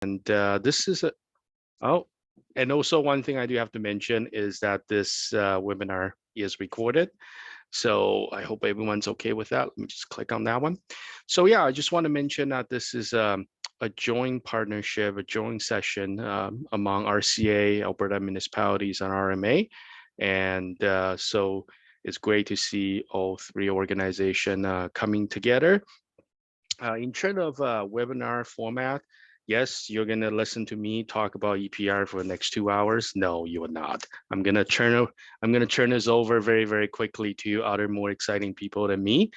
And this is oh, and also one thing I do have to mention is that this webinar is recorded. So I hope everyone's okay with that. Let me just click on that one. So yeah, I just want to mention that this is a joint partnership, a joint session among RCA, Alberta Municipalities, and RMA. And so it's great to see all three organizations coming together. In terms of webinar format, yes, you're gonna listen to me talk about EPR for the next 2 hours. No, you are not. I'm gonna turn this over very, very quickly to other more exciting people than me.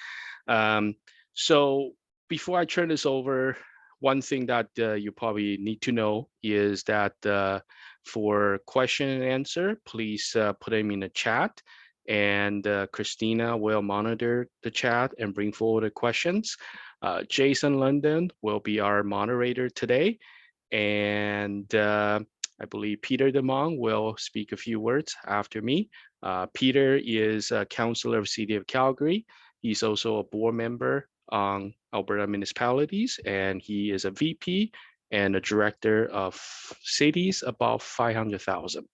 So before I turn this over, one thing that you probably need to know is that for question and answer, please put them in the chat, and Christina will monitor the chat and bring forward the questions. Jason London will be our moderator today, and I believe Peter DeMong will speak a few words after me. Peter is a councillor of City of Calgary. He's also a board member on Alberta Municipalities, and he is a VP and a director of cities above 500,000.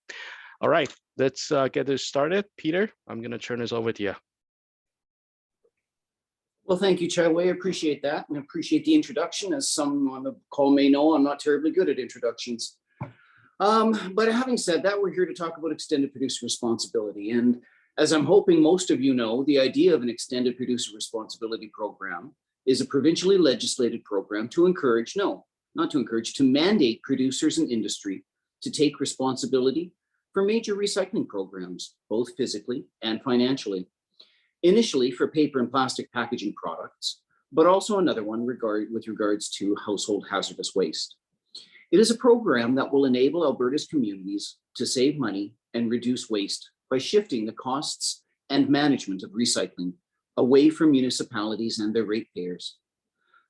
All right, let's get this started. Peter, I'm going to turn this over to you. Well, thank you, Chai Wei. I appreciate that, and I appreciate the introduction. As some on the call may know, I'm not terribly good at introductions. But having said that, we're here to talk about extended producer responsibility. And as I'm hoping most of you know, the idea of an extended producer responsibility program is a provincially legislated program to encourage, no, not to encourage, to mandate producers and industry to take responsibility for major recycling programs, both physically and financially. Initially for paper and plastic packaging products, but also another one with regards to household hazardous waste. It is a program that will enable Alberta's communities to save money and reduce waste by shifting the costs and management of recycling away from municipalities and their ratepayers.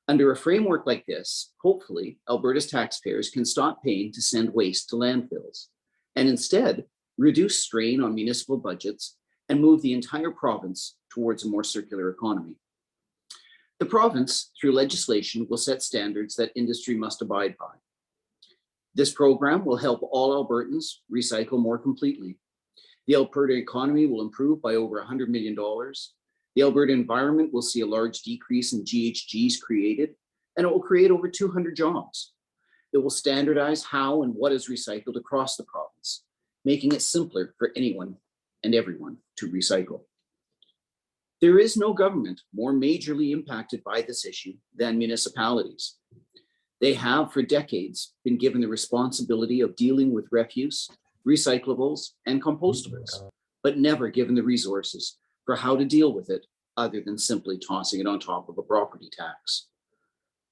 Under a framework like this, hopefully, Alberta's taxpayers can stop paying to send waste to landfills and instead reduce strain on municipal budgets and move the entire province towards a more circular economy. The province, through legislation, will set standards that industry must abide by. This program will help all Albertans recycle more completely. The Alberta economy will improve by over $100 million. The Alberta environment will see a large decrease in GHGs created, and it will create over 200 jobs. It will standardize how and what is recycled across the province, making it simpler for anyone and everyone to recycle. There is no government more majorly impacted by this issue than municipalities. They have for decades been given the responsibility of dealing with refuse, recyclables, and compostables, but never given the resources for how to deal with it other than simply tossing it on top of a property tax.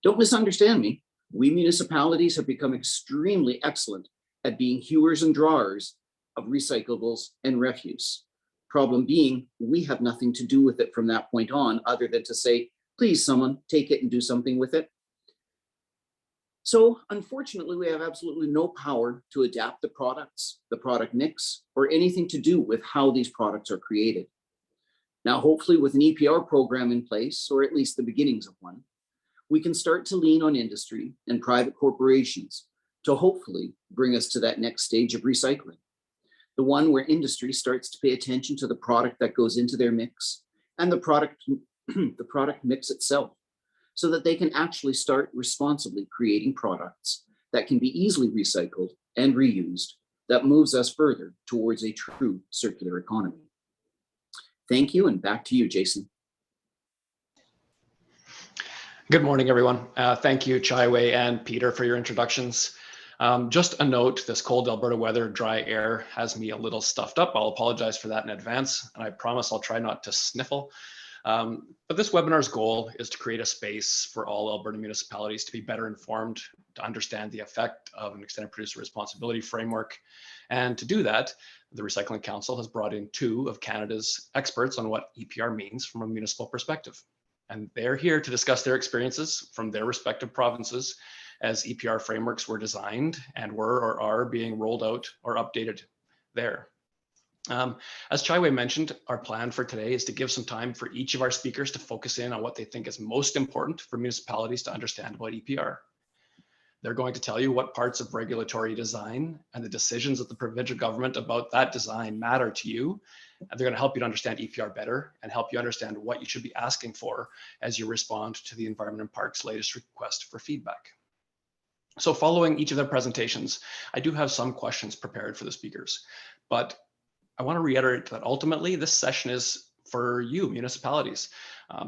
Don't misunderstand me. We municipalities have become extremely excellent at being hewers and drawers of recyclables and refuse. Problem being, we have nothing to do with it from that point on other than to say, please someone take it and do something with it. So unfortunately, we have absolutely no power to adapt the products, the product mix, or anything to do with how these products are created. Now, hopefully with an EPR program in place, or at least the beginnings of one, we can start to lean on industry and private corporations to hopefully bring us to that next stage of recycling. The one where industry starts to pay attention to the product that goes into their mix and the product mix itself, so that they can actually start responsibly creating products that can be easily recycled and reused, that moves us further towards a true circular economy. Thank you, and back to you, Jason. Good morning, everyone. Thank you, Chai Wei and Peter, for your introductions. Just a note, this cold Alberta weather, dry air has me a little stuffed up. I'll apologize for that in advance, and I promise I'll try not to sniffle. But this webinar's goal is to create a space for all Alberta municipalities to be better informed, to understand the effect of an extended producer responsibility framework. And to do that, the Recycling Council has brought in 2 of Canada's experts on what EPR means from a municipal perspective. And they're here to discuss their experiences from their respective provinces as EPR frameworks were designed and were or are being rolled out or updated there. As Chai Wei mentioned, our plan for today is to give some time for each of our speakers to focus in on what they think is most important for municipalities to understand about EPR. They're going to tell you what parts of regulatory design and the decisions of the provincial government about that design matter to you. And they're going to help you to understand EPR better and help you understand what you should be asking for as you respond to the Environment and Parks latest request for feedback. So following each of their presentations, I do have some questions prepared for the speakers, but I want to reiterate that ultimately this session is for you, municipalities.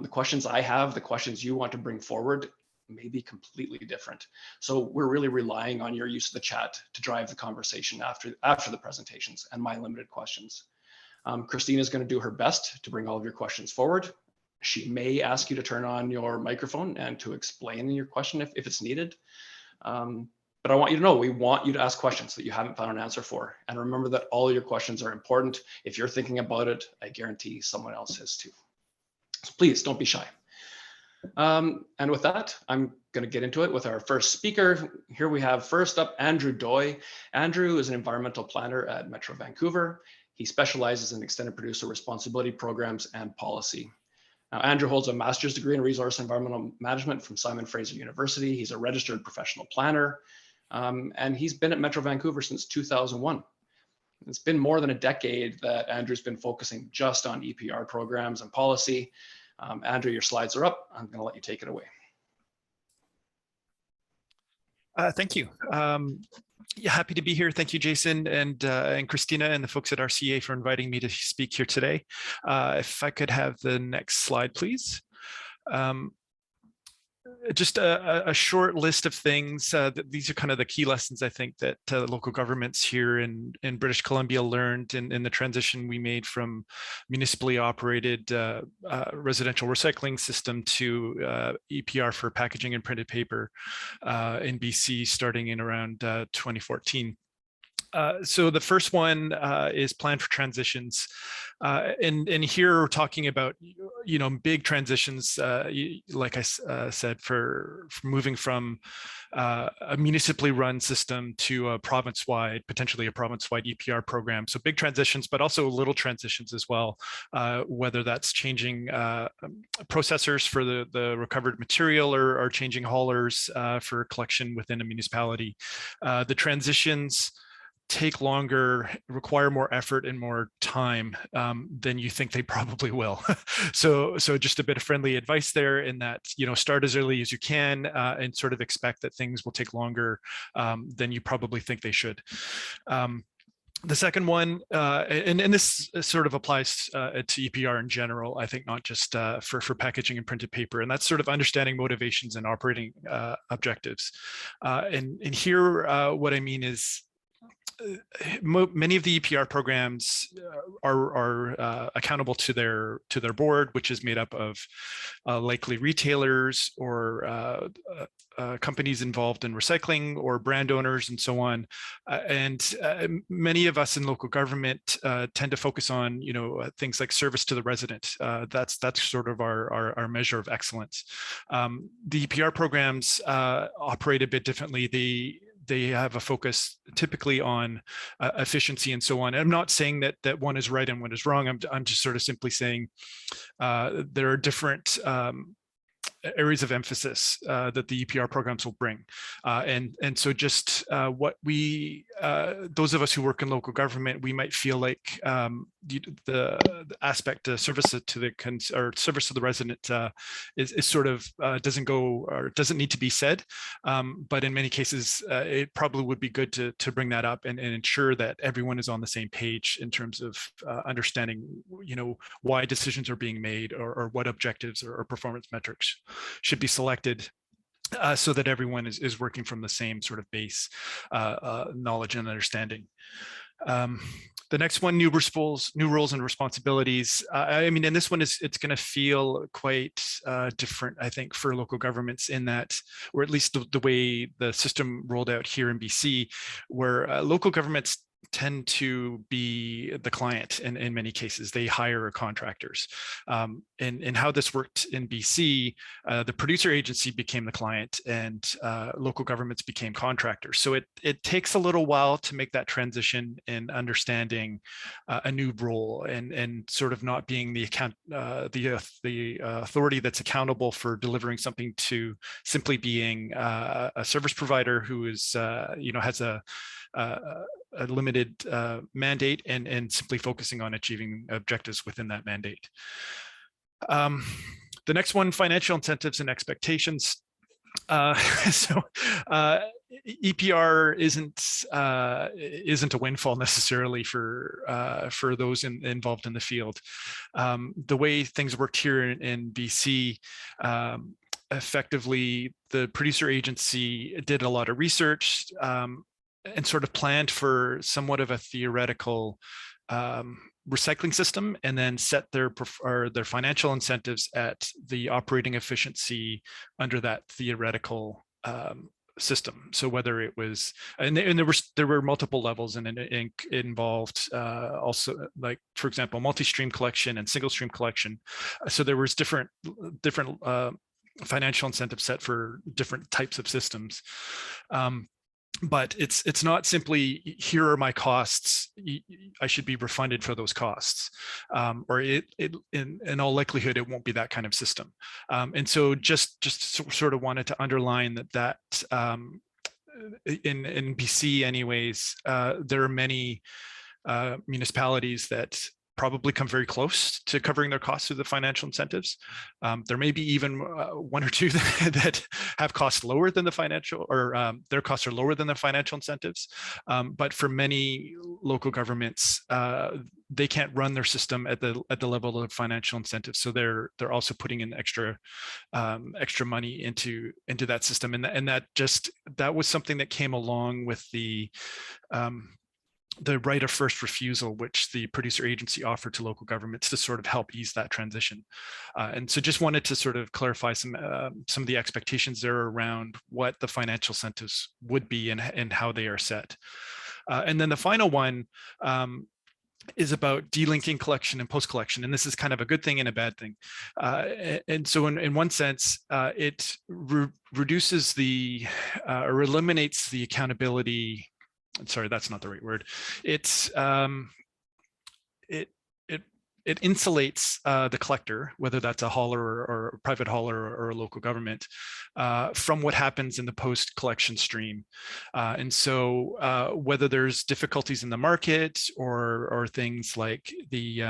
The questions I have, the questions you want to bring forward may be completely different. So we're really relying on your use of the chat to drive the conversation after the presentations and my limited questions. Christina is going to do her best to bring all of your questions forward. She may ask you to turn on your microphone and to explain your question if it's needed. But I want you to know, we want you to ask questions that you haven't found an answer for. And remember that all of your questions are important. If you're thinking about it, I guarantee someone else is too. So please don't be shy. And with that, I'm going to get into it with our first speaker. Here we have first up, Andrew Doy. Andrew is an environmental planner at Metro Vancouver. He specializes in extended producer responsibility programs and policy. Now, Andrew holds a master's degree in resource environmental management from Simon Fraser University. He's a registered professional planner, and he's been at Metro Vancouver since 2001. It's been more than a decade that Andrew's been focusing just on EPR programs and policy. Andrew, your slides are up. I'm going to let you take it away. Thank you. Yeah, happy to be here. Thank you, Jason and Christina and the folks at RCA for inviting me to speak here today. If I could have the next slide, please. Just a short list of things. These are kind of the key lessons I think that local governments here in British Columbia learned in the transition we made from municipally operated residential recycling system to EPR for packaging and printed paper in BC starting in around 2014. So the first one is plan for transitions. And here we're talking about, big transitions, like I said, for moving from a municipally run system to a province-wide, potentially a province-wide EPR program. So big transitions, but also little transitions as well, whether that's changing processors for the recovered material or changing haulers for collection within a municipality. The transitions take longer, require more effort and more time than you think they probably will. So just a bit of friendly advice there in that, start as early as you can and sort of expect that things will take longer than you probably think they should. The second one, and this sort of applies to EPR in general, I think not just for packaging and printed paper, and that's sort of understanding motivations and operating objectives. And here, what I mean is, many of the EPR programs are accountable to their board, which is made up of likely retailers or companies involved in recycling or brand owners and so on. And many of us in local government tend to focus on things like service to the resident. That's sort of our measure of excellence. The EPR programs operate a bit differently. They have a focus typically on efficiency and so on. And I'm not saying that one is right and one is wrong. I'm just sort of simply saying there are different areas of emphasis that the EPR programs will bring. And so just what those of us who work in local government, we might feel like the aspect of service to the resident is sort of doesn't go or doesn't need to be said. But in many cases, it probably would be good to bring that up and ensure that everyone is on the same page in terms of understanding, why decisions are being made or what objectives or performance metrics should be selected so that everyone is working from the same sort of base knowledge and understanding. The next one, new roles and responsibilities. I mean, and this one it's going to feel quite different, I think, for local governments in that, or at least the way the system rolled out here in BC, where local governments tend to be the client in many cases. They hire contractors. And how this worked in BC, the producer agency became the client and local governments became contractors. So it takes a little while to make that transition in understanding a new role and sort of not being the authority that's accountable for delivering something to simply being a service provider who is has a limited mandate and simply focusing on achieving objectives within that mandate. The next one, financial incentives and expectations. EPR isn't a windfall necessarily for those involved in the field. The way things worked here in BC, effectively, the producer agency did a lot of research and sort of planned for somewhat of a theoretical recycling system, and then set their financial incentives at the operating efficiency under that theoretical system. So whether it was, and there were multiple levels, and it involved also, like, for example, multi-stream collection and single stream collection. So there was different financial incentives set for different types of systems. But it's not simply, here are my costs, I should be refunded for those costs, or in all likelihood it won't be that kind of system. And so just sort of wanted to underline that in BC anyways, there are many municipalities that probably come very close to covering their costs through the financial incentives. There may be even one or two that have costs lower than the financial, or their costs are lower than the financial incentives. But for many local governments, they can't run their system at the level of financial incentives. So they're also putting in extra money into that system, and that was something that came along with the right of first refusal, which the producer agency offered to local governments to sort of help ease that transition. And so just wanted to sort of clarify some of the expectations there around what the financial incentives would be and how they are set. And then the final one is about delinking collection and post-collection. And this is kind of a good thing and a bad thing. And so in one sense, it reduces or eliminates the accountability. Sorry, that's not the right word. It insulates the collector, whether that's a hauler or a private hauler or a local government, from what happens in the post-collection stream. And so whether there's difficulties in the market or things like the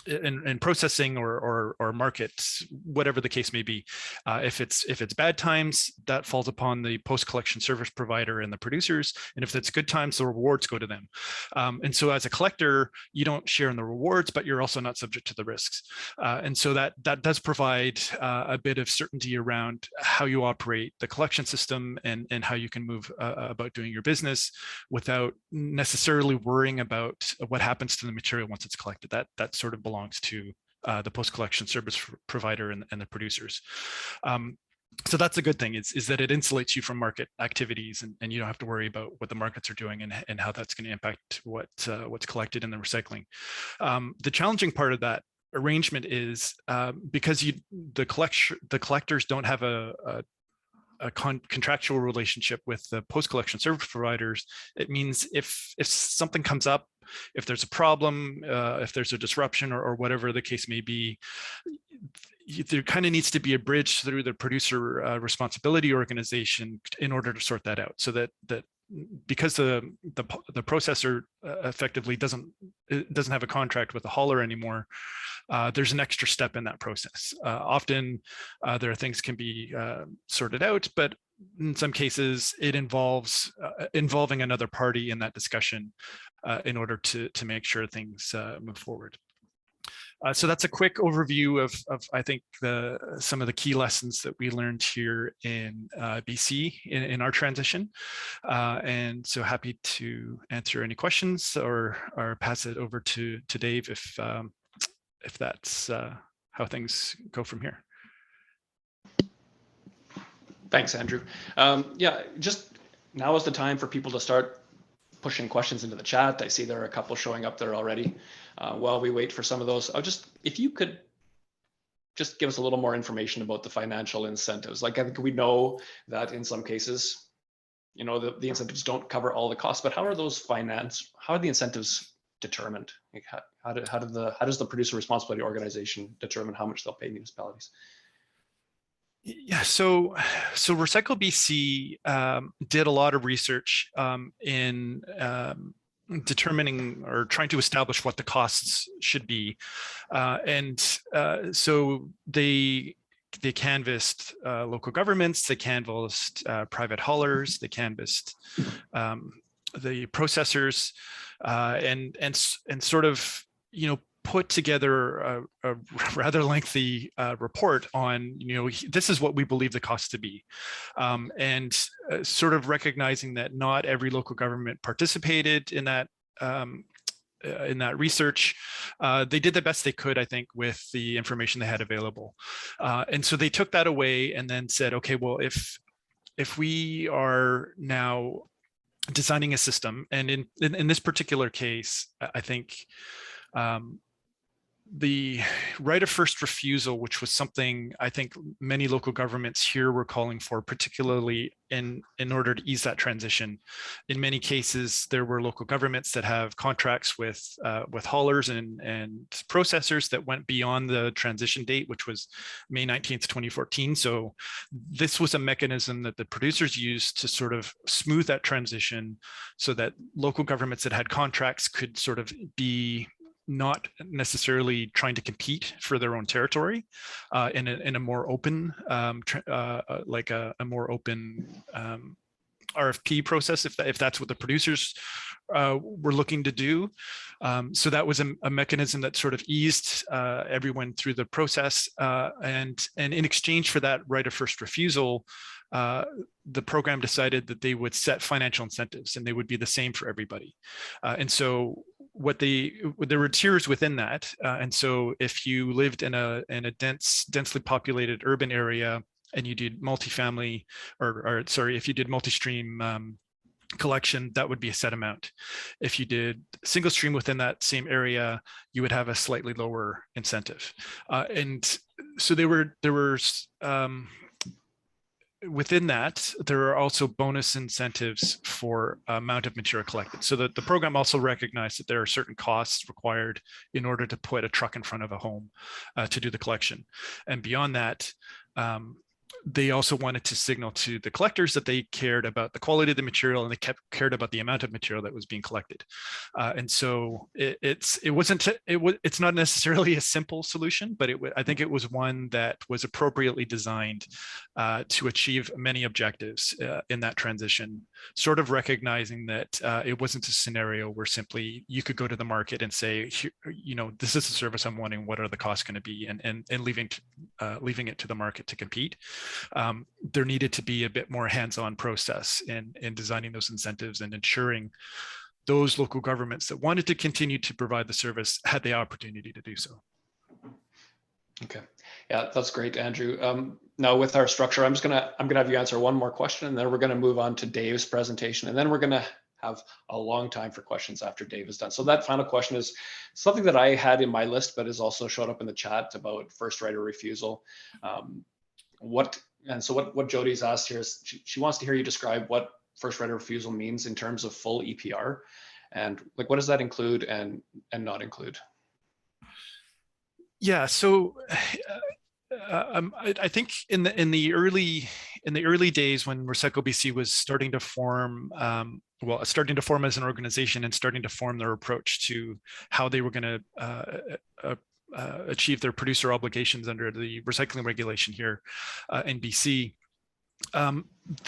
in processing or markets, whatever the case may be, if it's bad times, that falls upon the post-collection service provider and the producers, and if it's good times, the rewards go to them. And so as a collector, you don't share in the rewards, but you're also not subject to the risks. And so that does provide a bit of certainty around how you operate the collection system and how you can move about doing your business without necessarily worrying about what happens to the material once it's collected. That sort of belongs to the post-collection service provider and the producers. So that's a good thing, is that it insulates you from market activities, and you don't have to worry about what the markets are doing and how that's going to impact what's collected in the recycling. The challenging part of that arrangement is because the collectors don't have a contractual relationship with the post-collection service providers. It means if something comes up, if there's a problem, if there's a disruption or whatever the case may be, there kind of needs to be a bridge through the producer responsibility organization in order to sort that out, so that because the processor effectively doesn't have a contract with the hauler anymore, there's an extra step in that process. Often there are things can be sorted out, but in some cases it involves involving another party in that discussion in order to make sure things move forward. So that's a quick overview of I think some of the key lessons that we learned here in BC in our transition. And so happy to answer any questions or pass it over to Dave if that's how things go from here. Thanks, Andrew. Yeah, just now is the time for people to start pushing questions into the chat. I see there are a couple showing up there already. While we wait for some of those, if you could just give us a little more information about the financial incentives. Like, I think we know that in some cases, you know, the incentives don't cover all the costs, but how are the incentives determined? Like how does the producer responsibility organization determine how much they'll pay municipalities? Yeah, so Recycle BC did a lot of research in determining or trying to establish what the costs should be, so they canvassed local governments, they canvassed private haulers, they canvassed the processors, and sort of, you know, put together a rather lengthy report on, you know, this is what we believe the cost to be, and sort of recognizing that not every local government participated in that research. They did the best they could, I think, with the information they had available, and so they took that away and then said, okay, well, if we are now designing a system, and in this particular case, I think the right of first refusal, which was something I think many local governments here were calling for, particularly in order to ease that transition. In many cases, there were local governments that have contracts with haulers and processors that went beyond the transition date, which was May 19th, 2014. So this was a mechanism that the producers used to sort of smooth that transition so that local governments that had contracts could sort of be not necessarily trying to compete for their own territory in a more open, like a more open RFP process, if that's what the producers were looking to do. So that was a mechanism that sort of eased everyone through the process, and in exchange for that right of first refusal, the program decided that they would set financial incentives and they would be the same for everybody. And so there were tiers within that. And so if you lived in a densely populated urban area and you did multifamily, or sorry, if you did multi-stream collection, that would be a set amount. If you did single stream within that same area, you would have a slightly lower incentive. And so there were within that, there are also bonus incentives for amount of material collected. So that the program also recognized that there are certain costs required in order to put a truck in front of a home to do the collection. And beyond that, they also wanted to signal to the collectors that they cared about the quality of the material and they cared about the amount of material that was being collected. And so it's not necessarily a simple solution, but I think it was one that was appropriately designed to achieve many objectives in that transition, sort of recognizing that it wasn't a scenario where simply you could go to the market and say, you know, this is the service I'm wanting, what are the costs going to be, and leaving it to the market to compete. There needed to be a bit more hands-on process in designing those incentives and ensuring those local governments that wanted to continue to provide the service had the opportunity to do so. Okay, yeah, that's great, Andrew. Now with our structure, I'm gonna have you answer one more question, and then we're gonna move on to Dave's presentation, and then we're gonna have a long time for questions after Dave is done. So that final question is something that I had in my list, but has also showed up in the chat about first right of refusal. What Jody's asked here is she wants to hear you describe what first right of refusal means in terms of full EPR, and like what does that include and not include? Yeah, so I think in the early days when Recycle BC was starting to form, starting to form as an organization and starting to form their approach to how they were going to achieve their producer obligations under the recycling regulation here in BC.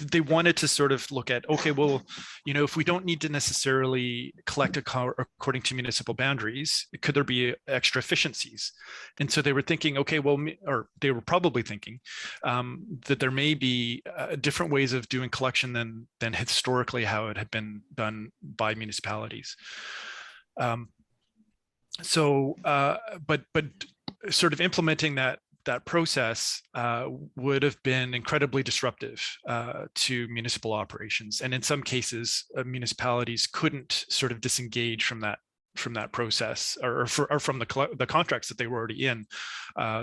They wanted to sort of look at, okay, well, you know, if we don't need to necessarily collect according to municipal boundaries, could there be extra efficiencies? And so they were thinking, okay, well, or they were probably thinking that there may be different ways of doing collection than historically how it had been done by municipalities. But sort of implementing that that process would have been incredibly disruptive to municipal operations. And in some cases, municipalities couldn't sort of disengage from that process or from the contracts that they were already in.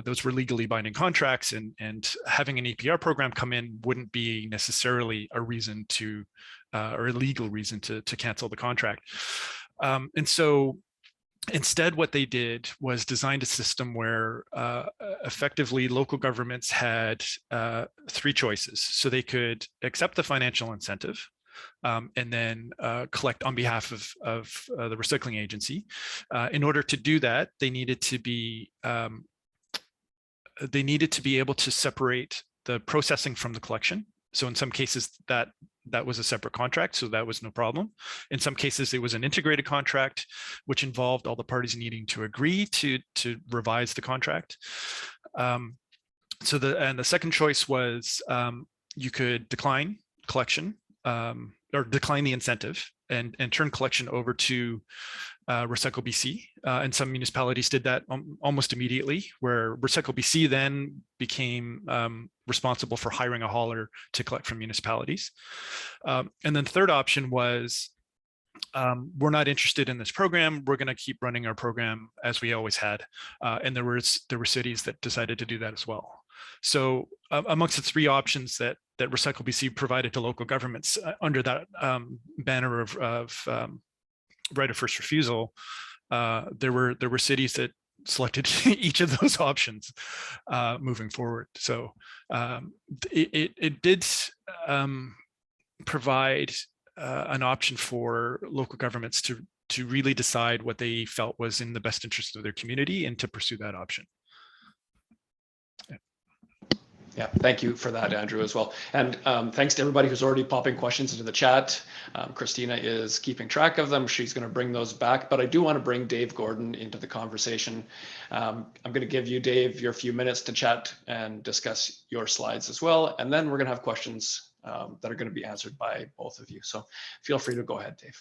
Those were legally binding contracts, and having an EPR program come in wouldn't be necessarily a reason to, or a legal reason to cancel the contract. And so instead, what they did was designed a system where effectively local governments had three choices. So they could accept the financial incentive and then collect on behalf of the recycling agency. In order to do that, they needed to be able to separate the processing from the collection. So in some cases that was a separate contract, so that was no problem. In some cases, it was an integrated contract, which involved all the parties needing to agree to revise the contract. So the second choice was you could decline collection or decline the incentive and turn collection over to Recycle BC. And some municipalities did that almost immediately, where Recycle BC then became responsible for hiring a hauler to collect from municipalities. And then the third option was, we're not interested in this program. We're going to keep running our program as we always had. And there were cities that decided to do that as well. So amongst the three options that Recycle BC provided to local governments under that banner of right of first refusal, there were cities that selected each of those options moving forward. So it did provide an option for local governments to really decide what they felt was in the best interest of their community and to pursue that option. Yeah, thank you for that, Andrew, as well. And thanks to everybody who's already popping questions into the chat. Christina is keeping track of them. She's going to bring those back, but I do want to bring Dave Gordon into the conversation. I'm going to give you, Dave, your few minutes to chat and discuss your slides as well. And then we're going to have questions that are going to be answered by both of you. So feel free to go ahead, Dave.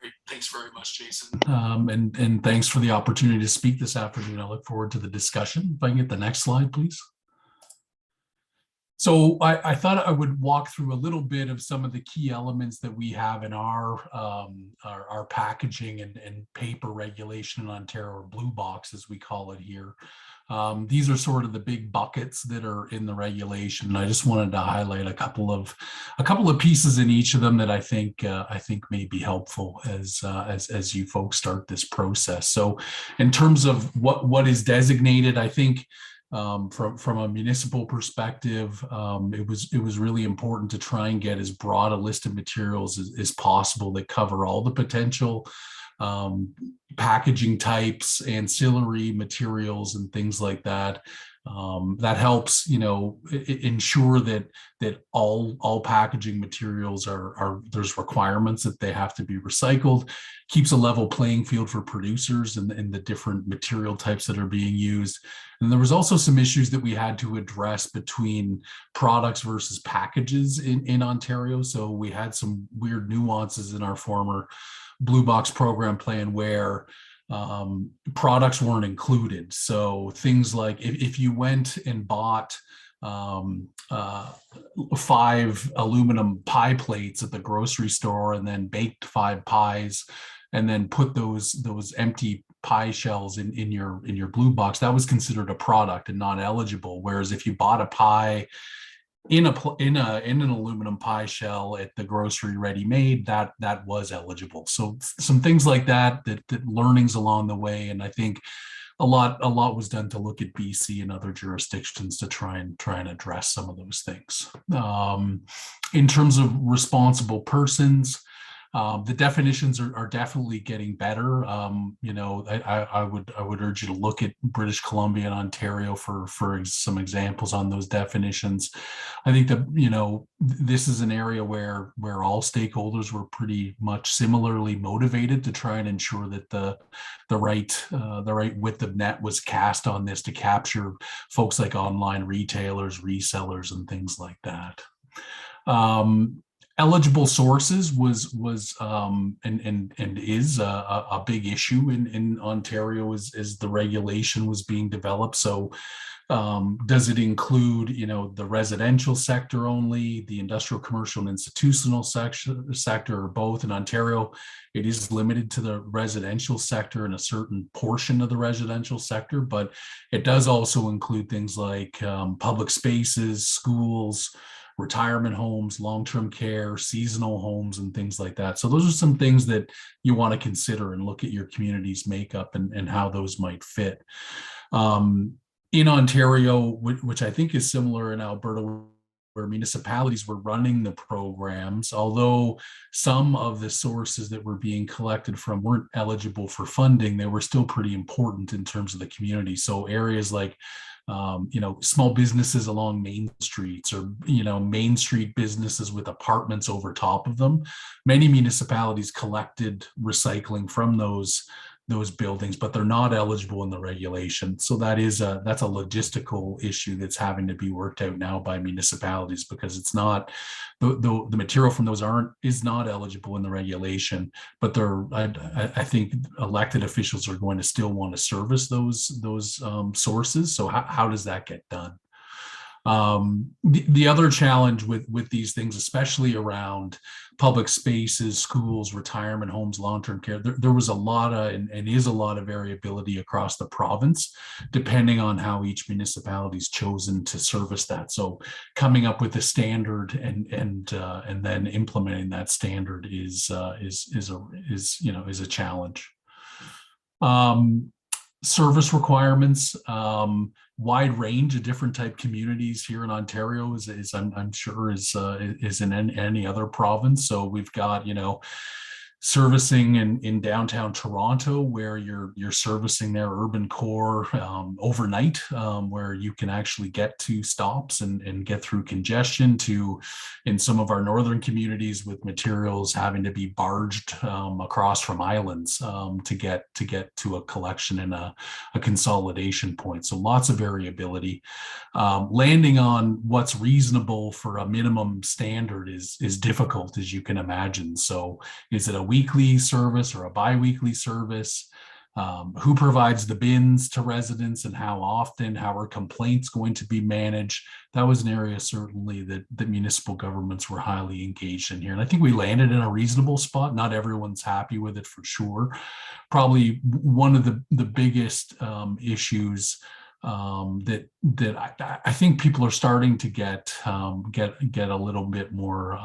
Great. Thanks very much, Jason. And thanks for the opportunity to speak this afternoon. I look forward to the discussion. If I can get the next slide, please. So I thought I would walk through a little bit of some of the key elements that we have in our packaging and paper regulation in Ontario, or blue box as we call it here. These are sort of the big buckets that are in the regulation. And I just wanted to highlight a couple of pieces in each of them that I think may be helpful as you folks start this process. So in terms of what is designated, I think from a municipal perspective, it was really important to try and get as broad a list of materials as possible that cover all the potential packaging types, ancillary materials, and things like that. That helps, ensure that all packaging materials there's requirements that they have to be recycled, keeps a level playing field for producers and the different material types that are being used. And there was also some issues that we had to address between products versus packages in Ontario. So we had some weird nuances in our former Blue Box program plan where products weren't included. So things like if you went and bought 5 aluminum pie plates at the grocery store and then baked 5 pies and then put those empty pie shells in your blue box, that was considered a product and not eligible. Whereas if you bought a pie in an aluminum pie shell at the grocery ready-made, that was eligible. So some things like that learnings along the way, and I think a lot was done to look at BC and other jurisdictions to try and address some of those things. In terms of responsible persons, the definitions are definitely getting better. I would urge you to look at British Columbia and Ontario for some examples on those definitions. I think that this is an area where all stakeholders were pretty much similarly motivated to try and ensure that the right width of net was cast on this to capture folks like online retailers, resellers, and things like that. Eligible sources was and is a big issue in Ontario as the regulation was being developed. So Does it include, the residential sector only, the industrial, commercial, and institutional sector, or both? In Ontario, it is limited to the residential sector and a certain portion of the residential sector, but it does also include things like public spaces, schools, retirement homes, long-term care, seasonal homes, and things like that. So those are some things that you want to consider and look at your community's makeup and how those might fit. In Ontario, which I think is similar in Alberta, where municipalities were running the programs, although some of the sources that were being collected from weren't eligible for funding, they were still pretty important in terms of the community. So areas like small businesses along main streets, or main street businesses with apartments over top of them, many municipalities collected recycling from those buildings, but they're not eligible in the regulation. So that's a logistical issue that's having to be worked out now by municipalities, because it's not the material from those is not eligible in the regulation. But I think elected officials are going to still want to service those sources. So how does that get done? The other challenge with these things, especially around public spaces, schools, retirement homes, long-term care, there was a lot of and is a lot of variability across the province, depending on how each municipality's chosen to service that. So coming up with a standard and then implementing that standard is a challenge. Service requirements, wide range of different type communities here in Ontario, is I'm sure is in any other province. So we've got servicing in downtown Toronto, where you're servicing their urban core overnight, where you can actually get to stops and get through congestion, to in some of our northern communities with materials having to be barged across from islands to get to a collection and a consolidation point. So lots of variability. Landing on what's reasonable for a minimum standard is difficult, as you can imagine. So is it a weekly service or a bi-weekly service? Who provides the bins to residents, and how often? How are complaints going to be managed? That was an area certainly that municipal governments were highly engaged in here. And I think we landed in a reasonable spot. Not everyone's happy with it, for sure. Probably one of the biggest issues that I think people are starting to get a little bit more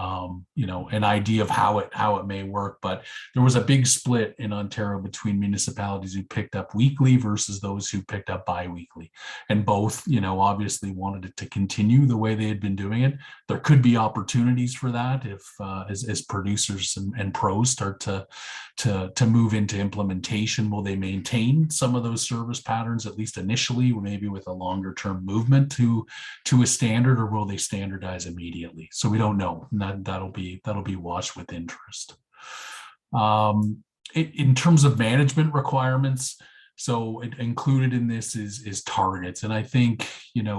an idea of how it may work. But there was a big split in Ontario between municipalities who picked up weekly versus those who picked up bi-weekly, and both obviously wanted it to continue the way they had been doing it. There could be opportunities for that if as producers and pros start to move into implementation. Will they maintain some of those service patterns, at least initially, maybe with a longer term movement to a standard, or will they standardize immediately? So we don't know. That'll be watched with interest. In terms of management requirements, so included in this is targets. And I think,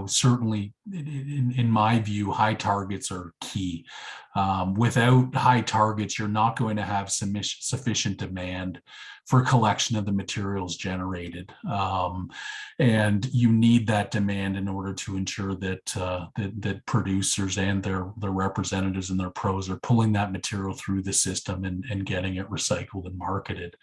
certainly in my view, high targets are key. Without high targets, you're not going to have sufficient demand for collection of the materials generated. And you need that demand in order to ensure that producers and their representatives and their pros are pulling that material through the system and getting it recycled and marketed.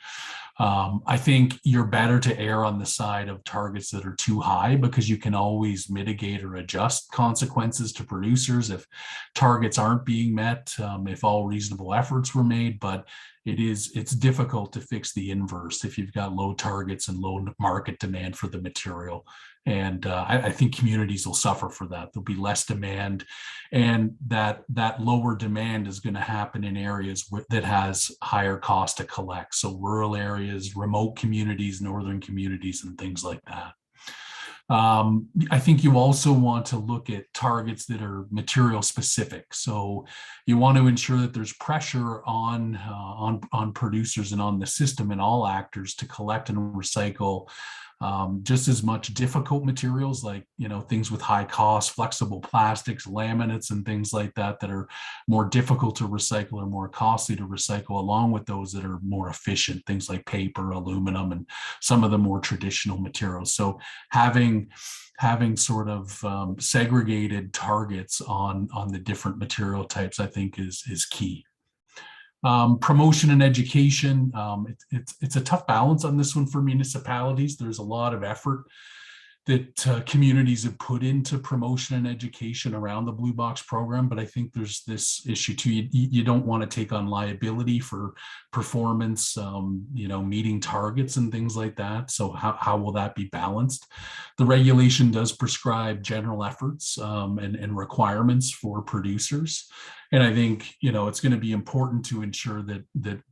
I think you're better to err on the side of targets that are too high, because you can always mitigate or adjust consequences to producers if targets aren't being met, if all reasonable efforts were made. But it's difficult to fix the inverse if you've got low targets and low market demand for the material. And I think communities will suffer for that. There'll be less demand, and that lower demand is going to happen in areas that has higher cost to collect. So rural areas, remote communities, northern communities, and things like that. I think you also want to look at targets that are material specific. So you want to ensure that there's pressure on producers and on the system and all actors to collect and recycle just as much difficult materials like, things with high cost, flexible plastics, laminates, and things like that that are more difficult to recycle or more costly to recycle, along with those that are more efficient, things like paper, aluminum, and some of the more traditional materials. So having sort of segregated targets on the different material types, I think is key. Promotion and education, it's a tough balance on this one for municipalities. There's a lot of effort that communities have put into promotion and education around the Blue Box program, but I think there's this issue too. You don't want to take on liability for performance, meeting targets and things like that. So how will that be balanced? The regulation does prescribe general efforts and requirements for producers. And I think, it's going to be important to ensure that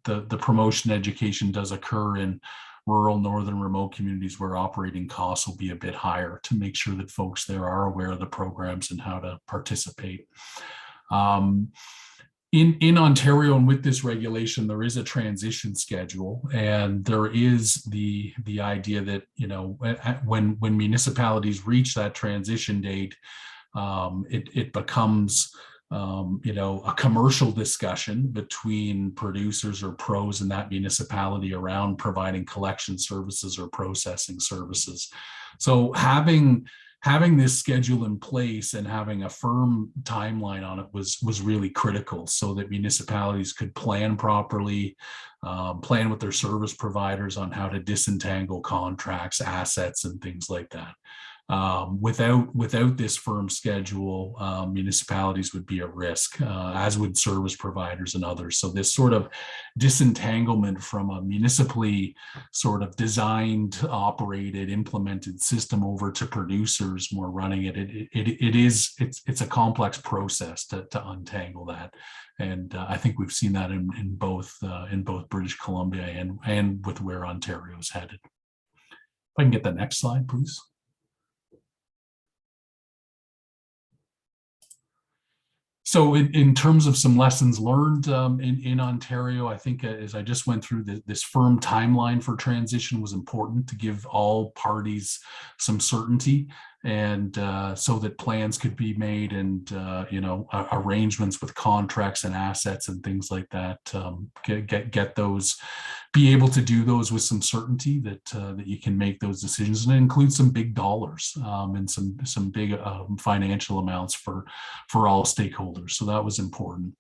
the promotion education does occur in rural, northern, remote communities where operating costs will be a bit higher, to make sure that folks there are aware of the programs and how to participate. In Ontario, and with this regulation, there is a transition schedule, and there is the idea that, when municipalities reach that transition date, it becomes a commercial discussion between producers or pros in that municipality around providing collection services or processing services. So having this schedule in place and having a firm timeline on it was really critical, so that municipalities could plan properly, plan with their service providers on how to disentangle contracts, assets, and things like that. Without this firm schedule, municipalities would be at risk, as would service providers and others. So this sort of disentanglement from a municipally sort of designed, operated, implemented system over to producers more running it's a complex process to untangle that. And I think we've seen that in both British Columbia and with where Ontario is headed. If I can get the next slide, please. So in terms of some lessons learned in Ontario, I think as I just went through, this firm timeline for transition was important to give all parties some certainty, and so that plans could be made, and arrangements with contracts and assets and things like that, get those, be able to do those with some certainty that you can make those decisions, and include some big dollars and some big financial amounts for all stakeholders. So that was important.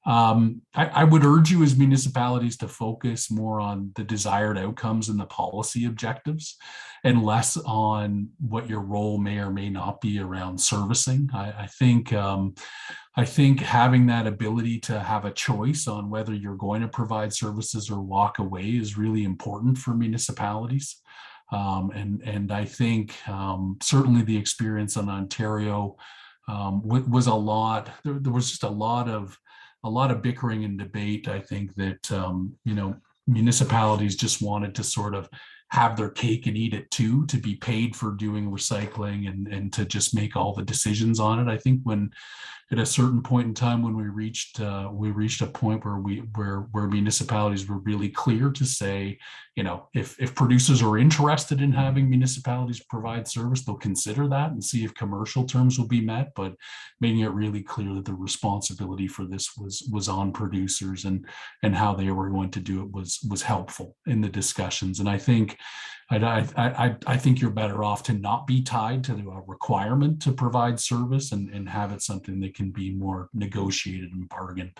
I would urge you as municipalities to focus more on the desired outcomes and the policy objectives, and less on what your role may or may not be around servicing. I think having that ability to have a choice on whether you're going to provide services or walk away is really important for municipalities. And I think certainly the experience in Ontario was a lot. There was just a lot of bickering and debate. I think that municipalities just wanted to sort of have their cake and eat it too, to be paid for doing recycling and to just make all the decisions on it. I think when at a certain point in time, when we reached a point where municipalities were really clear to say, if producers are interested in having municipalities provide service, they'll consider that and see if commercial terms will be met, but making it really clear that the responsibility for this was on producers, and how they were going to do it was helpful in the discussions. And I think you're better off to not be tied to a requirement to provide service, and have it something that can be more negotiated and bargained.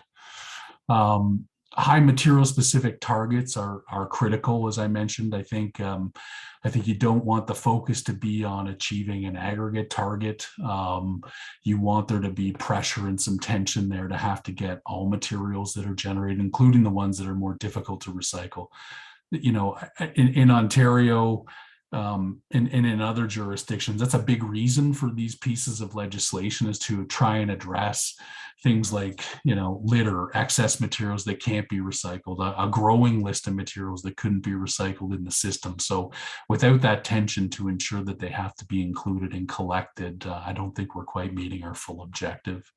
High material specific targets are critical, as I mentioned. I think you don't want the focus to be on achieving an aggregate target. You want there to be pressure and some tension there to have to get all materials that are generated, including the ones that are more difficult to recycle. In Ontario, and in other jurisdictions, that's a big reason for these pieces of legislation, is to try and address things like, litter, excess materials that can't be recycled, a growing list of materials that couldn't be recycled in the system. So without that tension to ensure that they have to be included and collected, I don't think we're quite meeting our full objective.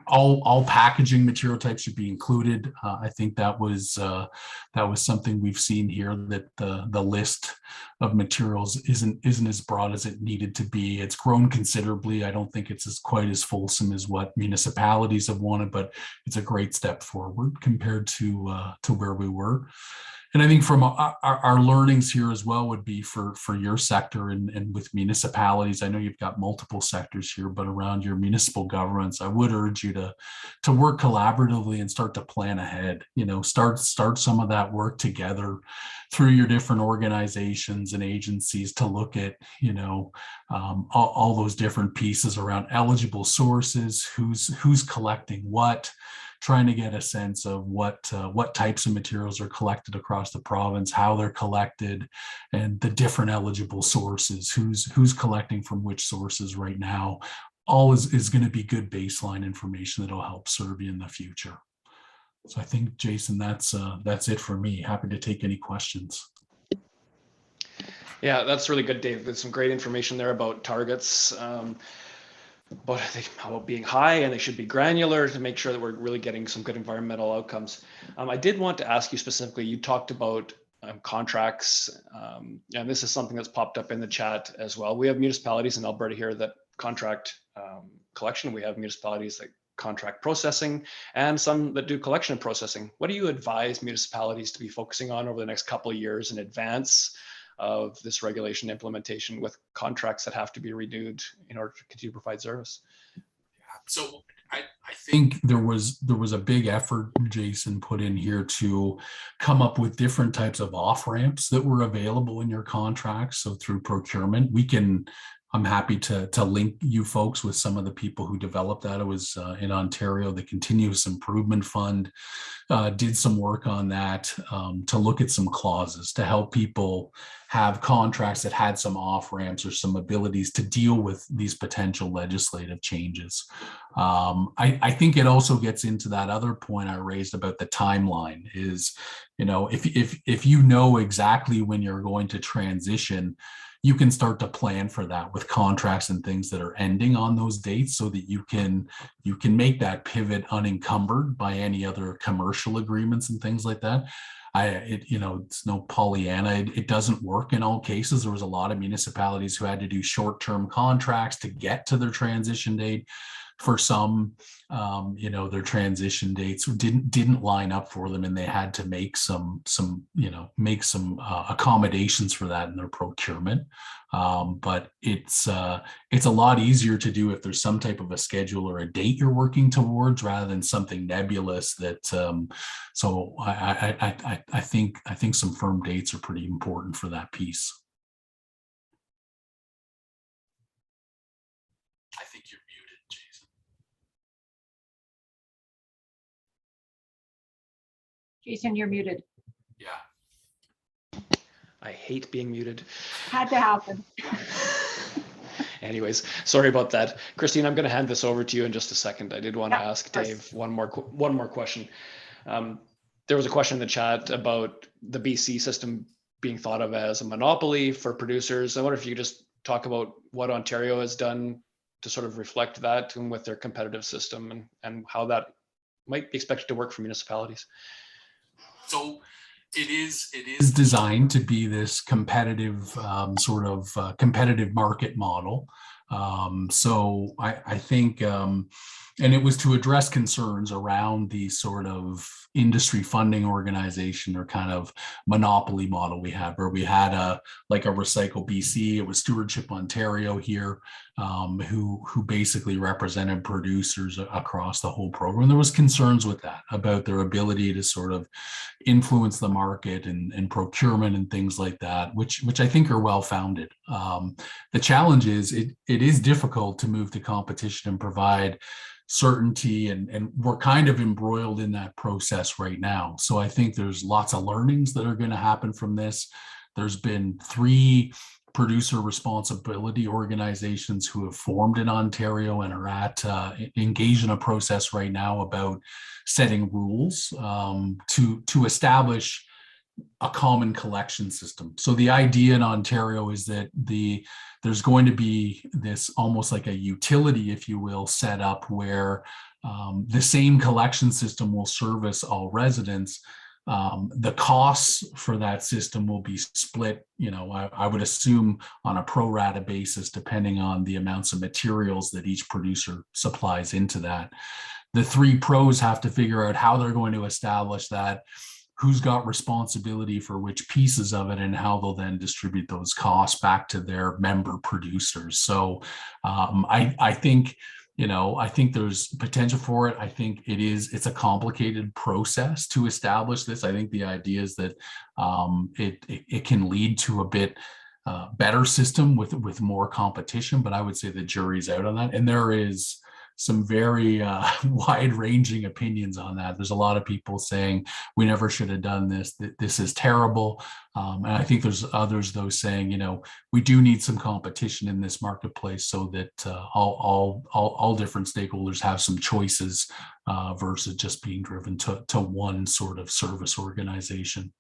all packaging material types should be included. I think that was something we've seen here, that the list of materials isn't as broad as it needed to be. It's grown considerably. I don't think it's quite as fulsome as what municipalities have wanted, but it's a great step forward compared to where we were. And I think from our learnings here as well would be for your sector and with municipalities. I know you've got multiple sectors here, but around your municipal governments, I would urge you to work collaboratively and start to plan ahead. Start some of that work together through your different organizations and agencies to look at all those different pieces around eligible sources, who's collecting what, trying to get a sense of what types of materials are collected across the province, how they're collected, and the different eligible sources, who's collecting from which sources right now. All is going to be good baseline information that'll help serve you in the future. So I think, Jason, that's it for me. Happy to take any questions. Yeah, that's really good, Dave. There's some great information there about targets. But about being high, and they should be granular to make sure that we're really getting some good environmental outcomes. I did want to ask you specifically, you talked about contracts, and this is something that's popped up in the chat as well. We have municipalities in Alberta here that contract collection. We have municipalities that contract processing, and some that do collection and processing. What do you advise municipalities to be focusing on over the next couple of years in advance of this regulation implementation, with contracts that have to be renewed in order to continue to provide service? So I think there was a big effort, Jason, put in here to come up with different types of off ramps that were available in your contracts. So through procurement, I'm happy to link you folks with some of the people who developed that. It was in Ontario, the Continuous Improvement Fund did some work on that to look at some clauses to help people have contracts that had some off ramps or some abilities to deal with these potential legislative changes. I think it also gets into that other point I raised about the timeline is, if you know exactly when you're going to transition, you can start to plan for that with contracts and things that are ending on those dates, so that you can make that pivot unencumbered by any other commercial agreements and things like that. It's no Pollyanna. It doesn't work in all cases. There was a lot of municipalities who had to do short-term contracts to get to their transition date. For some, their transition dates didn't line up for them, and they had to make some accommodations for that in their procurement. But it's a lot easier to do if there's some type of a schedule or a date you're working towards, rather than something nebulous. So I think some firm dates are pretty important for that piece. I think you're muted, Jason. Jason, you're muted. Yeah. I hate being muted. Had to happen. Anyways, sorry about that. Christine, I'm going to hand this over to you in just a second. I did want to ask Dave one more question. There was a question in the chat about the BC system being thought of as a monopoly for producers. I wonder if you could just talk about what Ontario has done to sort of reflect that, and with their competitive system, and how that might be expected to work for municipalities. So it is designed to be this competitive competitive market model. So I think, and it was to address concerns around the sort of industry funding organization or kind of monopoly model we had, where we had a Recycle BC, it was Stewardship Ontario here, who basically represented producers across the whole program. There was concerns with that, about their ability to sort of influence the market and procurement and things like that, which I think are well-founded. The challenge is it is difficult to move to competition and provide certainty, and we're kind of embroiled in that process right now. So I think there's lots of learnings that are going to happen from this. There's been 3 producer responsibility organizations who have formed in Ontario and are engaged in a process right now about setting rules to establish a common collection system. So the idea in Ontario is that there's going to be this almost like a utility, if you will, set up where the same collection system will service all residents. The costs for that system will be split, I would assume on a pro rata basis, depending on the amounts of materials that each producer supplies into that. The three pros have to figure out how they're going to establish that, who's got responsibility for which pieces of it, and how they'll then distribute those costs back to their member producers. So I think, I think there's potential for it. I think it's a complicated process to establish this. I think the idea is that it can lead to a bit better system with more competition, but I would say the jury's out on that. And there is some very wide-ranging opinions on that. There's a lot of people saying we never should have done this, that this is terrible. And I think there's others, though, saying, we do need some competition in this marketplace so that all different stakeholders have some choices versus just being driven to one sort of service organization.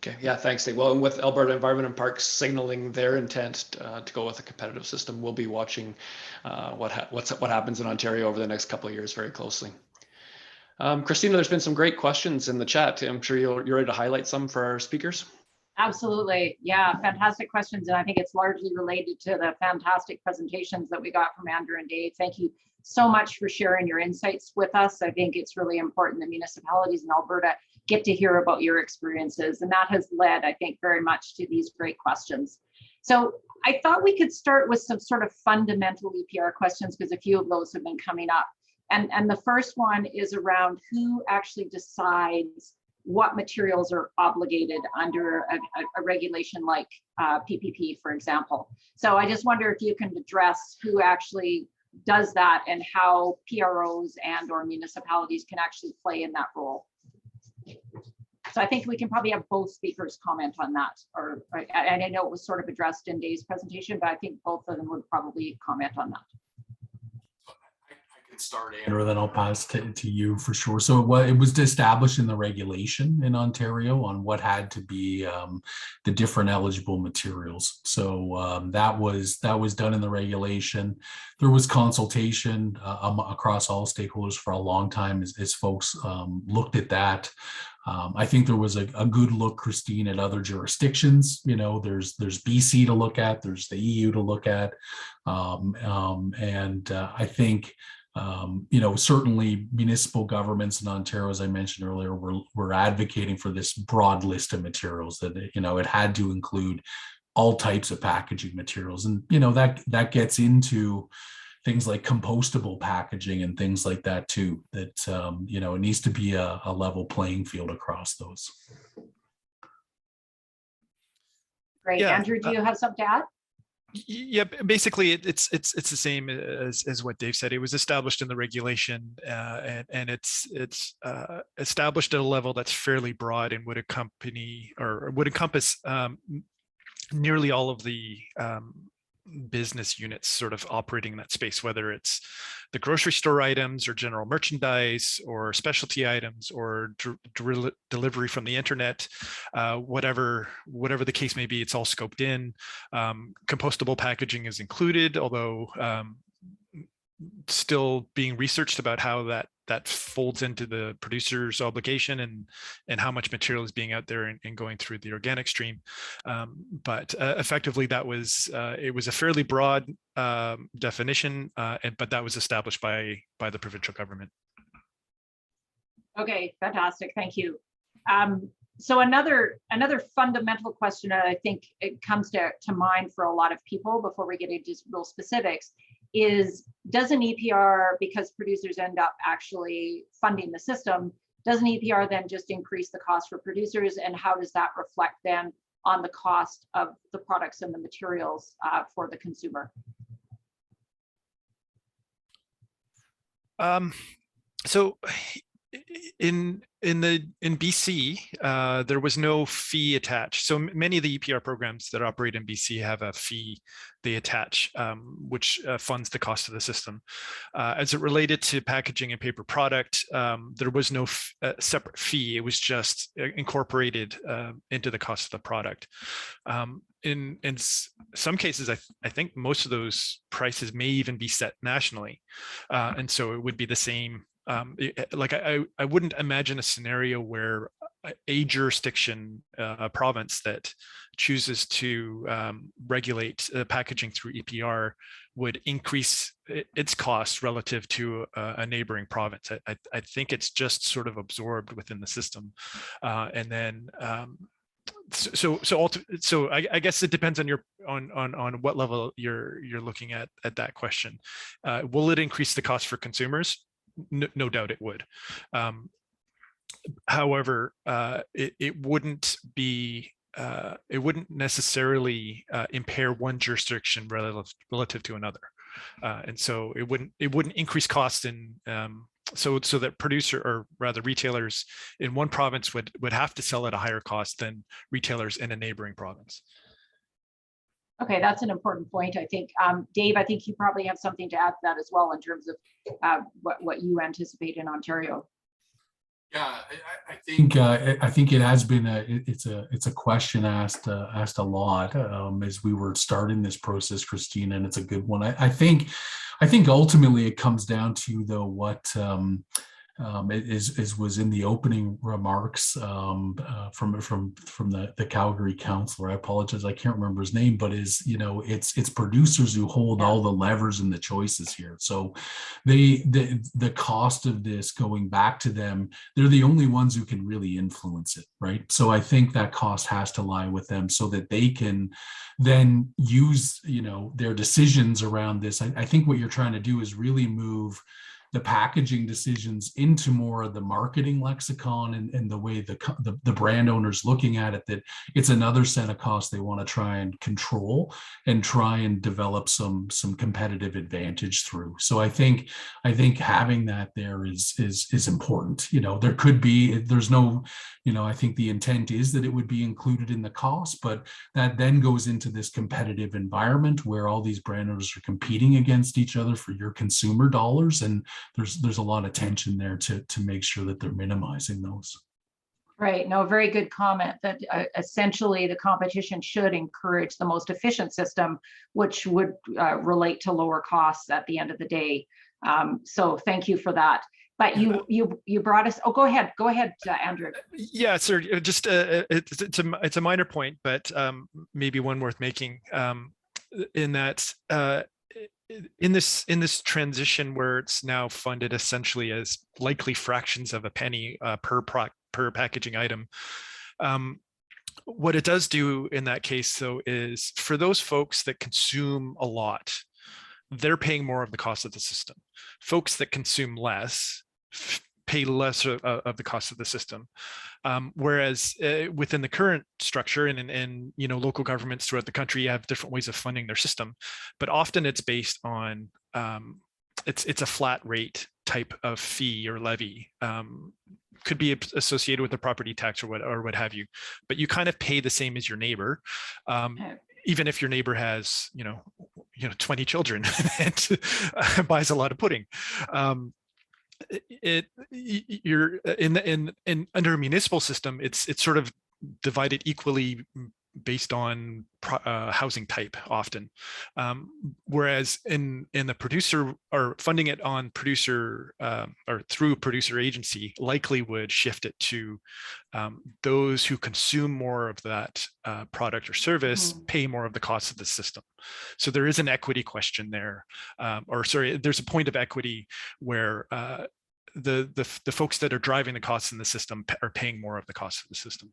Okay, yeah, thanks, Dave. Well, and with Alberta Environment and Parks signaling their intent to go with a competitive system, we'll be watching what happens in Ontario over the next couple of years very closely. Christina, there's been some great questions in the chat. I'm sure you're ready to highlight some for our speakers. Absolutely. Yeah, fantastic questions. And I think it's largely related to the fantastic presentations that we got from Andrew and Dave. Thank you so much for sharing your insights with us. I think it's really important that municipalities in Alberta get to hear about your experiences. And that has led, I think, very much to these great questions. So I thought we could start with some sort of fundamental EPR questions, because a few of those have been coming up. And the first one is around who actually decides what materials are obligated under a regulation like PPP, for example. So I just wonder if you can address who actually does that and how PROs and or municipalities can actually play in that role. So I think we can probably have both speakers comment on that, and I know it was sort of addressed in Dave's presentation, but I think both of them would probably comment on that. I can start, Andrew, then I'll pass to you for sure. So it was established in the regulation in Ontario on what had to be the different eligible materials. So that was done in the regulation. There was consultation across all stakeholders for a long time as folks looked at that. I think there was a good look, Christine, at other jurisdictions. There's BC to look at, there's the EU to look at, and I think certainly municipal governments in Ontario, as I mentioned earlier, were advocating for this broad list of materials that it had to include all types of packaging materials, and that gets into things like compostable packaging and things like that too, that it needs to be a level playing field across those. Great. Yeah. Andrew, do you have something to add? Yeah, basically it's the same as what Dave said. It was established in the regulation, and it's established at a level that's fairly broad and would encompass nearly all of the business units sort of operating in that space, whether it's the grocery store items or general merchandise or specialty items or delivery from the internet, whatever the case may be, it's all scoped in. Compostable packaging is included, although still being researched about how that folds into the producer's obligation and how much material is being out there and going through the organic stream. But effectively, it was a fairly broad definition, but that was established by the provincial government. Okay, fantastic. Thank you. So another fundamental question that I think it comes to mind for a lot of people before we get into real specifics is, does an EPR, because producers end up actually funding the system, does an EPR then just increase the cost for producers, and how does that reflect then on the cost of the products and the materials for the consumer? So in BC, there was no fee attached. So many of the EPR programs that operate in BC have a fee they attach, which funds the cost of the system. As it related to packaging and paper product, there was no separate fee. It was just incorporated into the cost of the product. In some cases, I think most of those prices may even be set nationally, and so it would be the same. Like I wouldn't imagine a scenario where a jurisdiction, a province that chooses to regulate packaging through EPR would increase its costs relative to a neighboring province. I think it's just sort of absorbed within the system, and then. So I guess it depends on your on what level you're looking at that question. Will it increase the cost for consumers? No doubt it would. However, it wouldn't necessarily impair one jurisdiction relative to another, and so it wouldn't increase costs in. So that producer, or rather retailers in one province would have to sell at a higher cost than retailers in a neighboring province. Okay, that's an important point, I think. Dave, I think you probably have something to add to that as well in terms of what you anticipate in Ontario. Yeah, I think it has been it's a question asked a lot as we were starting this process, Christine, and it's a good one. I think ultimately it comes down to, though, what was in the opening remarks from the Calgary councillor. I apologize, I can't remember his name, but it's producers who hold all the levers and the choices here. So the cost of this going back to them, they're the only ones who can really influence it, right? So I think that cost has to lie with them so that they can then use their decisions around this. I think what you're trying to do is really move the packaging decisions into more of the marketing lexicon and the way the brand owner's looking at it, that it's another set of costs they want to try and control and try and develop some competitive advantage through. So I think having that there is important. There could be, there's no, I think the intent is that it would be included in the cost, but that then goes into this competitive environment where all these brand owners are competing against each other for your consumer dollars, and there's a lot of tension there to make sure that they're minimizing those. Right. No, very good comment that essentially the competition should encourage the most efficient system, which would relate to lower costs at the end of the day. So thank you for that. But you brought us. Oh, go ahead, Andrew. Yeah, sir. Just it's a minor point, but maybe one worth making. In that. In this transition where it's now funded essentially as likely fractions of a penny per packaging item, what it does do in that case, though, is for those folks that consume a lot, they're paying more of the cost of the system. Folks that consume less pay less of the cost of the system. Whereas within the current structure and local governments throughout the country have different ways of funding their system, but often it's based on it's a flat rate type of fee or levy. Could be associated with a property tax or what have you, but you kind of pay the same as your neighbor, even if your neighbor has 20 children and buys a lot of pudding. You're in under a municipal system, it's sort of divided equally based on housing type often, whereas in the producer or funding it on producer or through producer agency likely would shift it to those who consume more of that product or service pay more of the cost of the system. So there is an equity question there, there's a point of equity where the folks that are driving the costs in the system are paying more of the cost of the system.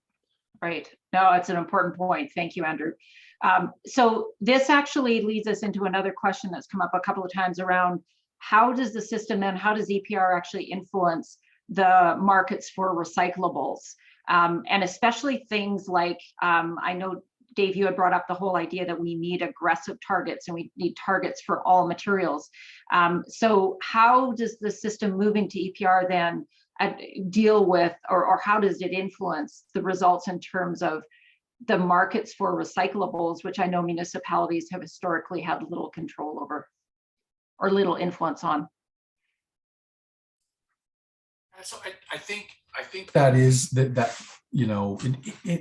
Right. No, it's an important point. Thank you, Andrew. So this actually leads us into another question that's come up a couple of times around how does the system and how does EPR actually influence the markets for recyclables? And especially things like, I know, Dave, you had brought up the whole idea that we need aggressive targets and we need targets for all materials. So how does the system moving to EPR then deal with, or how does it influence the results in terms of the markets for recyclables, which I know municipalities have historically had little control over or little influence on? So I think that is that you know,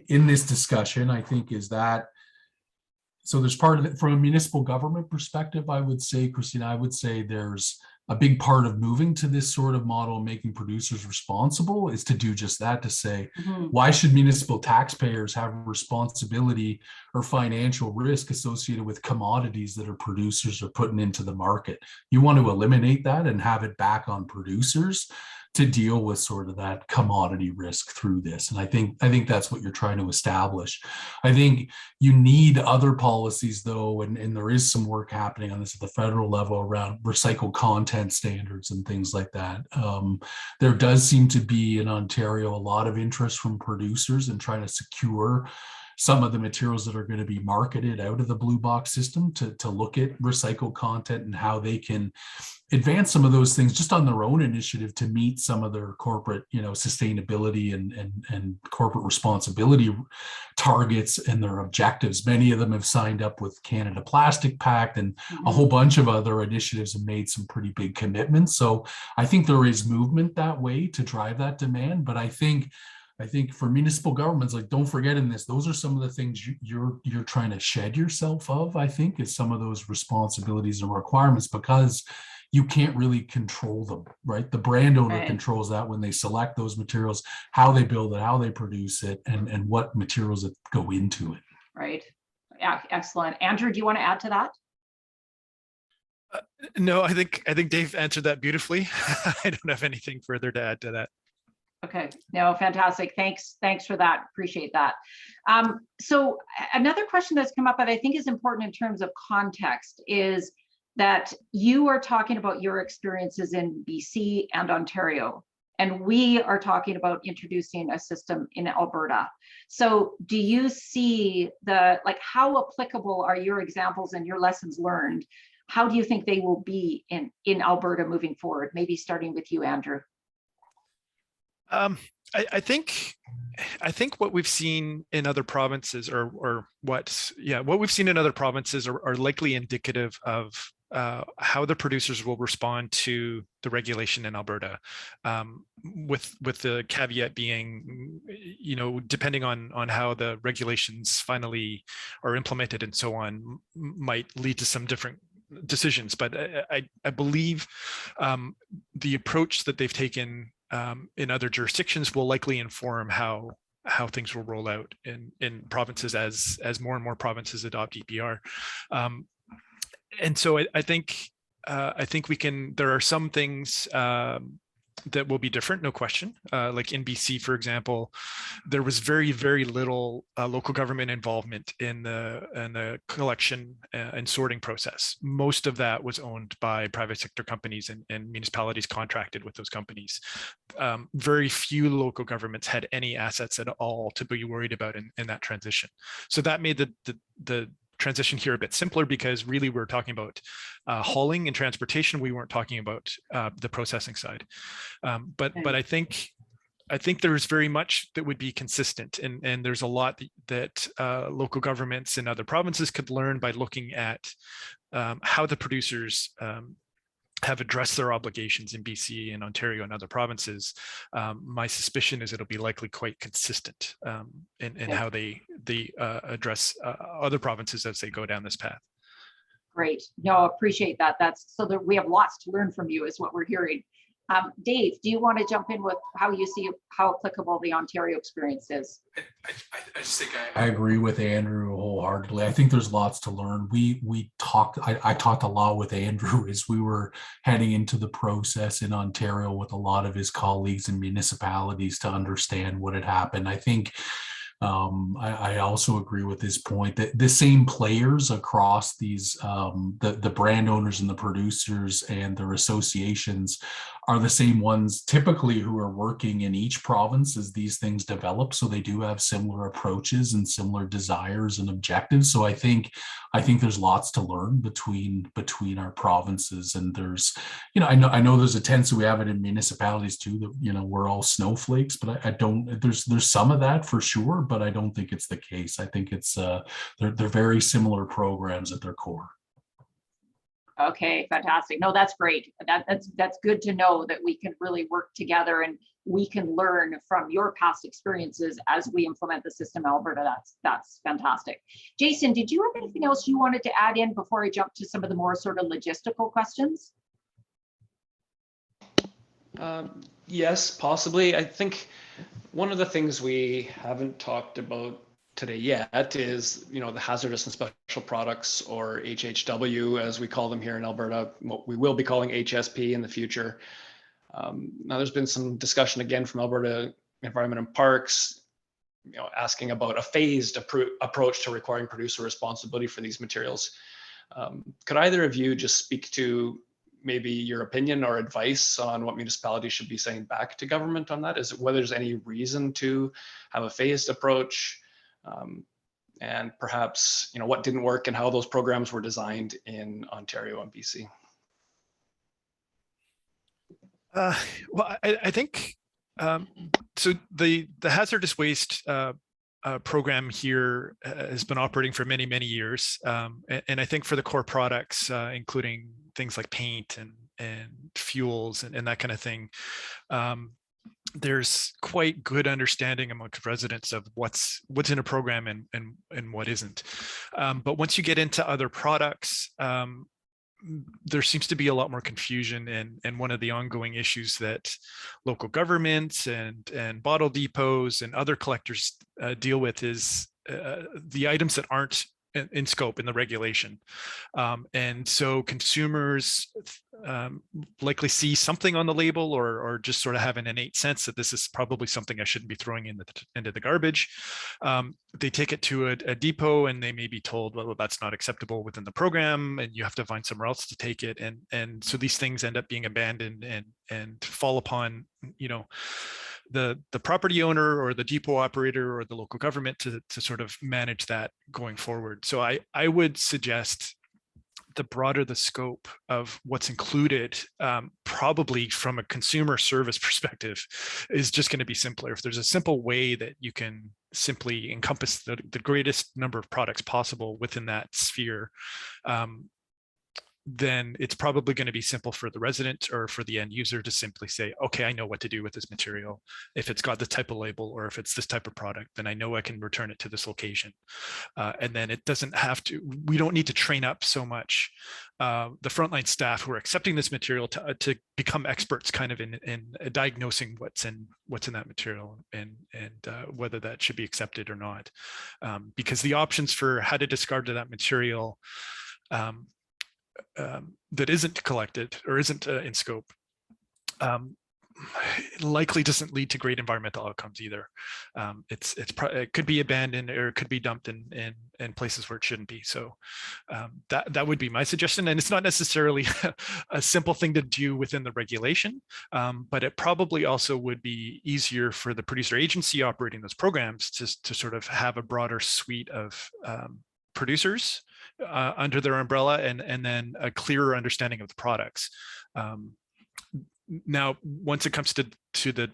in this discussion, I think is that, so there's part of it from a municipal government perspective. I would say, Christina, I would say there's a big part of moving to this sort of model, making producers responsible, is to do just that, to say, why should municipal taxpayers have responsibility or financial risk associated with commodities that our producers are putting into the market? You want to eliminate that and have it back on producers to deal with sort of that commodity risk through this. And I think that's what you're trying to establish. I think you need other policies though, and there is some work happening on this at the federal level around recycled content standards and things like that. There does seem to be in Ontario a lot of interest from producers in trying to secure some of the materials that are going to be marketed out of the blue box system to look at recycled content and how they can advance some of those things just on their own initiative to meet some of their corporate, you know, sustainability and corporate responsibility targets and their objectives. Many of them have signed up with Canada Plastic Pact and a whole bunch of other initiatives have made some pretty big commitments. So I think there is movement that way to drive that demand. But I think for municipal governments, like, don't forget in this, those are some of the things you're trying to shed yourself of, I think, is some of those responsibilities and requirements, because you can't really control them, right? The brand owner controls that when they select those materials, how they build it, how they produce it, and what materials that go into it. Right. Yeah, excellent. Andrew, do you want to add to that? No, I think Dave answered that beautifully. I don't have anything further to add to that. Okay, no, fantastic. Thanks for that. Appreciate that. So another question that's come up that I think is important in terms of context is that you are talking about your experiences in BC and Ontario, and we are talking about introducing a system in Alberta. So do you see how applicable are your examples and your lessons learned? How do you think they will be in Alberta moving forward? Maybe starting with you, Andrew. I think what we've seen in other provinces, what we've seen in other provinces are likely indicative of how the producers will respond to the regulation in Alberta, with the caveat being, you know, depending on how the regulations finally are implemented and so on, might lead to some different decisions. But I believe the approach that they've taken in other jurisdictions will likely inform how things will roll out in provinces as more and more provinces adopt EPR. And so I think there are some things that will be different, no question. Like in BC, for example, there was very, very little local government involvement in the collection and sorting process. Most of that was owned by private sector companies and municipalities contracted with those companies. Very few local governments had any assets at all to be worried about in that transition. So that made the transition here a bit simpler, because really we're talking about hauling and transportation. We weren't talking about the processing side. But I think there's very much that would be consistent, and there's a lot that local governments in other provinces could learn by looking at how the producers have addressed their obligations in BC and Ontario and other provinces. My suspicion is it'll be likely quite consistent in how they address other provinces as they go down this path. Great. No, appreciate that. That's so that we have lots to learn from you is what we're hearing. Dave, do you want to jump in with how you see how applicable the Ontario experience is? I just think I agree with Andrew wholeheartedly. I think there's lots to learn. I talked a lot with Andrew as we were heading into the process in Ontario with a lot of his colleagues and municipalities to understand what had happened. I think I also agree with his point that the same players across these, the brand owners and the producers and their associations are the same ones typically who are working in each province as these things develop. So they do have similar approaches and similar desires and objectives. So I think there's lots to learn between our provinces. And there's, I know there's a tendency, we have it in municipalities too, that, we're all snowflakes, but I don't, there's some of that for sure, but I don't think it's the case. I think it's, they're very similar programs at their core. Okay, fantastic. No, that's great. That's good to know that we can really work together and we can learn from your past experiences as we implement the system in Alberta. That's fantastic. Jason, did you have anything else you wanted to add in before I jump to some of the more sort of logistical questions? Yes, possibly. I think one of the things we haven't talked about today yet is, the hazardous and special products, or HHW, as we call them here in Alberta. What we will be calling HSP in the future. Now, there's been some discussion again from Alberta Environment and Parks, asking about a phased approach to requiring producer responsibility for these materials. Could either of you just speak to maybe your opinion or advice on what municipalities should be saying back to government on that? Is it whether there's any reason to have a phased approach? And perhaps, what didn't work and how those programs were designed in Ontario and BC. Well, I think so. The hazardous waste program here has been operating for many, many years, and I think for the core products, including things like paint and fuels and that kind of thing. There's quite good understanding amongst residents of what's in a program and what isn't. But once you get into other products, there seems to be a lot more confusion, and one of the ongoing issues that local governments and bottle depots and other collectors deal with is the items that aren't in scope in the regulation. And so consumers likely see something on the label or just sort of have an innate sense that this is probably something I shouldn't be throwing into the garbage. They take it to a depot and they may be told, well, that's not acceptable within the program and you have to find somewhere else to take it. And so these things end up being abandoned and fall upon, the property owner or the depot operator or the local government to sort of manage that going forward. So I would suggest the broader the scope of what's included, probably from a consumer service perspective, is just going to be simpler. If there's a simple way that you can simply encompass the greatest number of products possible within that sphere, then it's probably going to be simple for the resident or for the end user to simply say, okay, I know what to do with this material. If it's got this type of label or if it's this type of product, then I know I can return it to this location. And then it doesn't have to, we don't need to train up so much the frontline staff who are accepting this material to become experts kind of in diagnosing what's in that material and whether that should be accepted or not. Because the options for how to discard that material that isn't collected or isn't in scope likely doesn't lead to great environmental outcomes either. It could be abandoned or it could be dumped in places where it shouldn't be. So that would be my suggestion. And it's not necessarily a simple thing to do within the regulation, but it probably also would be easier for the producer agency operating those programs to sort of have a broader suite of producers under their umbrella and then a clearer understanding of the products. Now, once it comes to the,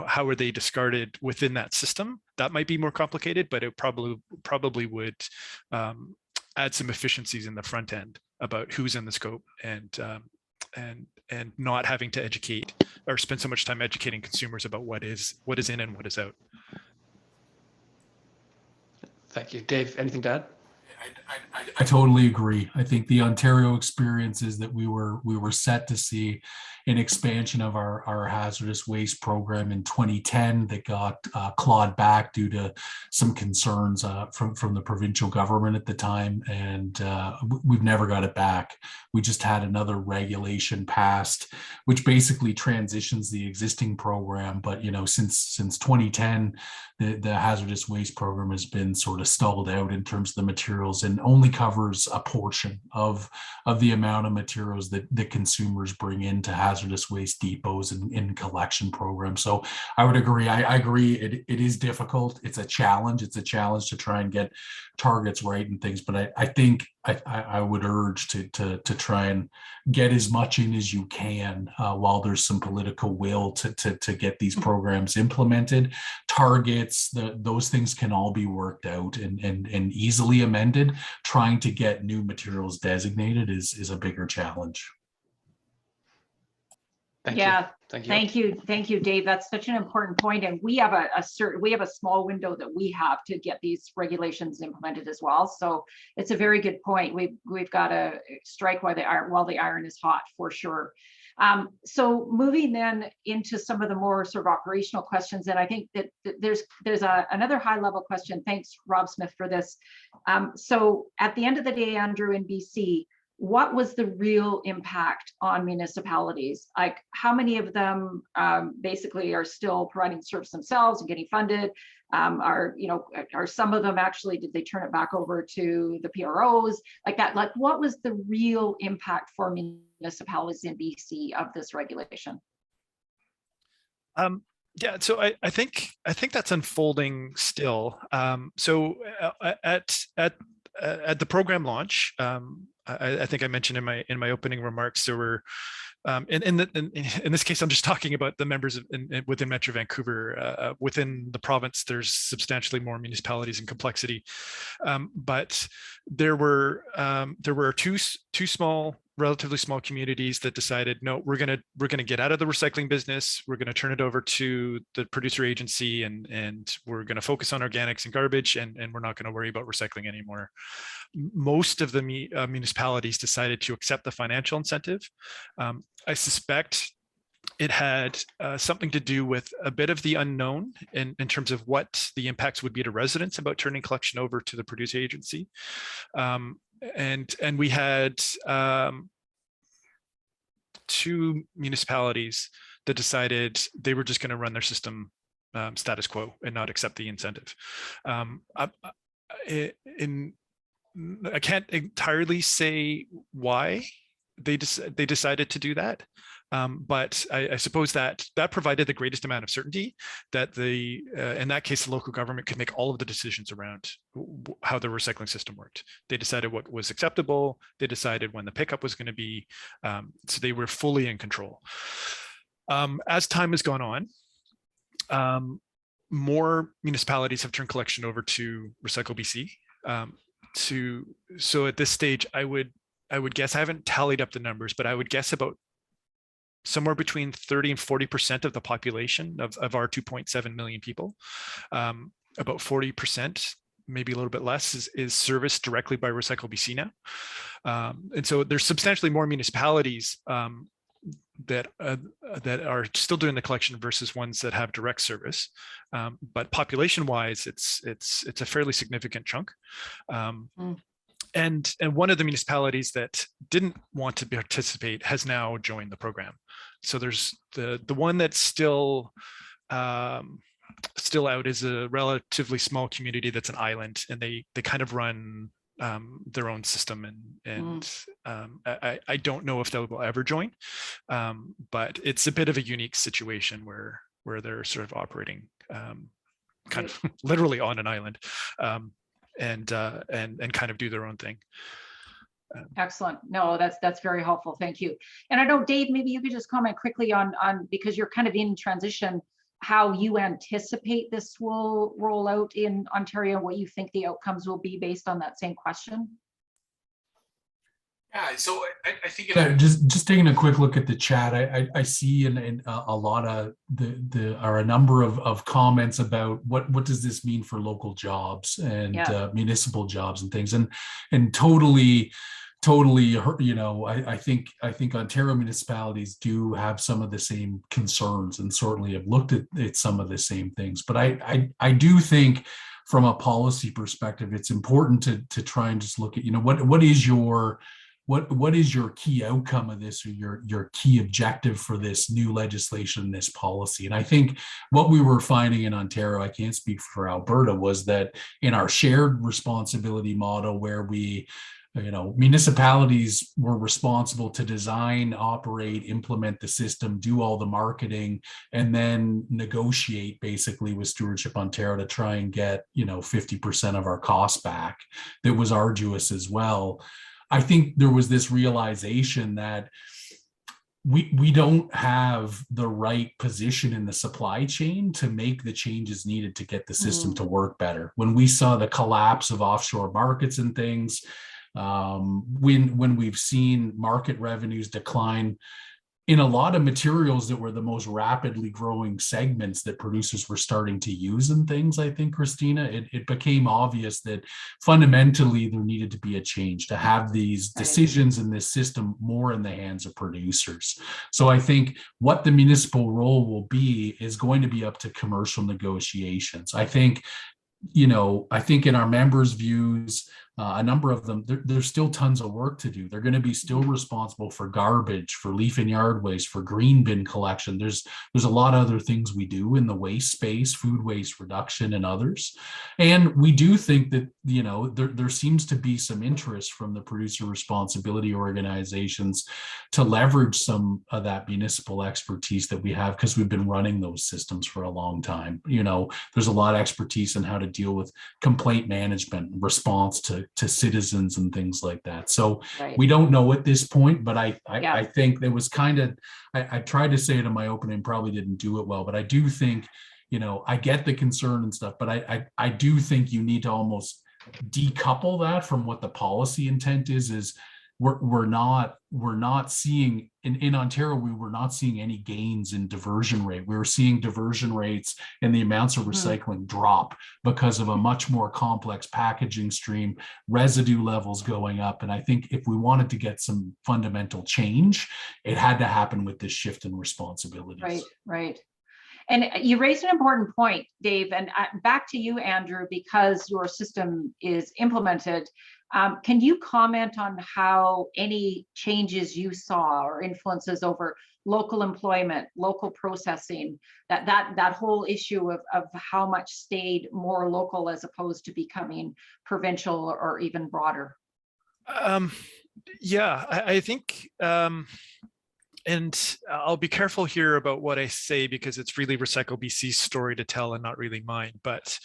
how are they discarded within that system, that might be more complicated, but it probably would add some efficiencies in the front end about who's in the scope and not having to educate or spend so much time educating consumers about what is in and what is out. Thank you. Dave, anything to add? I totally agree. I think the Ontario experience is that we were set to see an expansion of our hazardous waste program in 2010 that got clawed back due to some concerns from the provincial government at the time, and we've never got it back. We just had another regulation passed, which basically transitions the existing program. But since 2010, the hazardous waste program has been sort of stalled out in terms of the materials, and only covers a portion of the amount of materials that consumers bring into hazardous waste depots and in collection programs. So I would agree. I agree. It is difficult. It's a challenge. It's a challenge to try and get targets right and things. But I think I would urge to try and get as much in as you can while there's some political will to get these programs implemented. Targets, those things can all be worked out and easily amended. Trying to get new materials designated is a bigger challenge. Thank Yeah, you. thank you, Dave. That's such an important point, and we have a small window that we have to get these regulations implemented as well. So it's a very good point. We've got to strike while the iron is hot, for sure. So moving then into some of the more sort of operational questions, and I think that there's another high level question. Thanks, Rob Smith, for this. So at the end of the day, Andrew, in BC, what was the real impact on municipalities? Like, how many of them basically are still providing service themselves and getting funded? Are some of them actually, did they turn it back over to the PROs like that? Like, what was the real impact for municipalities in BC of this regulation? Yeah, so I think that's unfolding still. So at the program launch, I think I mentioned in my opening remarks, there were, in this case, I'm just talking about the members within Metro Vancouver. Within the province, there's substantially more municipalities and complexity, but there were two relatively small communities that decided, no, we're gonna get out of the recycling business. We're gonna turn it over to the producer agency, and we're gonna focus on organics and garbage, and we're not gonna worry about recycling anymore. Most of the municipalities decided to accept the financial incentive. I suspect it had something to do with a bit of the unknown in terms of what the impacts would be to residents about turning collection over to the producer agency. And we had two municipalities that decided they were just going to run their system status quo and not accept the incentive. I can't entirely say why they decided to do that, but I suppose that provided the greatest amount of certainty that in that case, the local government could make all of the decisions around how the recycling system worked. They decided what was acceptable. They decided when the pickup was going to be, so they were fully in control. As time has gone on, more municipalities have turned collection over to Recycle BC. So at this stage, I would guess, I haven't tallied up the numbers, but I would guess about somewhere between 30 and 40% of the population of our 2.7 million people, about 40%, maybe a little bit less, is serviced directly by Recycle BC now. And so there's substantially more municipalities that are still doing the collection versus ones that have direct service. But population-wise, it's a fairly significant chunk. And one of the municipalities that didn't want to participate has now joined the program. So there's the one that's still out is a relatively small community that's an island, and they kind of run their own system, and I don't know if they will ever join, but it's a bit of a unique situation where they're sort of operating kind of literally on an island, and kind of do their own thing. Excellent. No, that's very helpful. Thank you. And I know, Dave, maybe you could just comment quickly on because you're kind of in transition, how you anticipate this will roll out in Ontario, what you think the outcomes will be based on that same question. Yeah, so I think just taking a quick look at the chat, I see in a lot of a number of comments about what does this mean for local jobs and municipal jobs and things, and totally, you know, I think Ontario municipalities do have some of the same concerns and certainly have looked at some of the same things. But I do think from a policy perspective, it's important to try and just look at, you know, what is your what is your key outcome of this, or your key objective for this new legislation, this policy? And I think what we were finding in Ontario, I can't speak for Alberta, was that in our shared responsibility model, where we, municipalities were responsible to design, operate, implement the system, do all the marketing, and then negotiate basically with Stewardship Ontario to try and get 50% of our costs back. That was arduous as well. I think there was this realization that we don't have the right position in the supply chain to make the changes needed to get the system to work better. When we saw the collapse of offshore markets and things, when we've seen market revenues decline in a lot of materials that were the most rapidly growing segments that producers were starting to use and things, I think, Christina, it became obvious that fundamentally there needed to be a change to have these decisions in this system more in the hands of producers. So I think what the municipal role will be is going to be up to commercial negotiations. I think in our members' views, a number of them, there's still tons of work to do. They're going to be still responsible for garbage, for leaf and yard waste, for green bin collection. There's a lot of other things we do in the waste space, food waste reduction and others. And we do think that, there seems to be some interest from the producer responsibility organizations to leverage some of that municipal expertise that we have, because we've been running those systems for a long time. There's a lot of expertise in how to deal with complaint management, response to citizens and things like that. So we don't know at this point, but I think there was I tried to say it in my opening, probably didn't do it well, but I do think, I get the concern and stuff, but I do think you need to almost decouple that from what the policy intent is we're not seeing in Ontario, we were not seeing any gains in diversion rate. We were seeing diversion rates and the amounts of recycling drop because of a much more complex packaging stream, residue levels going up. And I think if we wanted to get some fundamental change, it had to happen with this shift in responsibilities. Right. And you raised an important point, Dave, and back to you, Andrew, because your system is implemented. Can you comment on how any changes you saw or influences over local employment, local processing, that whole issue of how much stayed more local as opposed to becoming provincial or even broader? I think, and I'll be careful here about what I say because it's really Recycle BC's story to tell and not really mine. But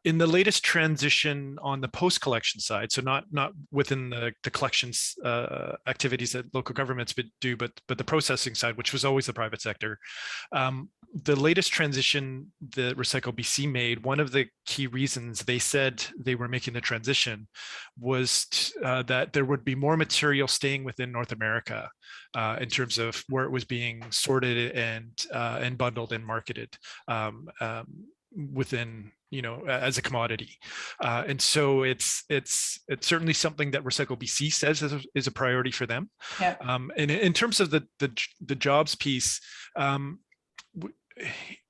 in the latest transition on the post-collection side, so not within the collections activities that local governments would do, but the processing side, which was always the private sector, the latest transition that Recycle BC made, one of the key reasons they said they were making the transition was that there would be more material staying within North America in terms of where it was being sorted and bundled and marketed within, as a commodity. And so it's certainly something that Recycle BC says is a priority for them. And in terms of the jobs piece,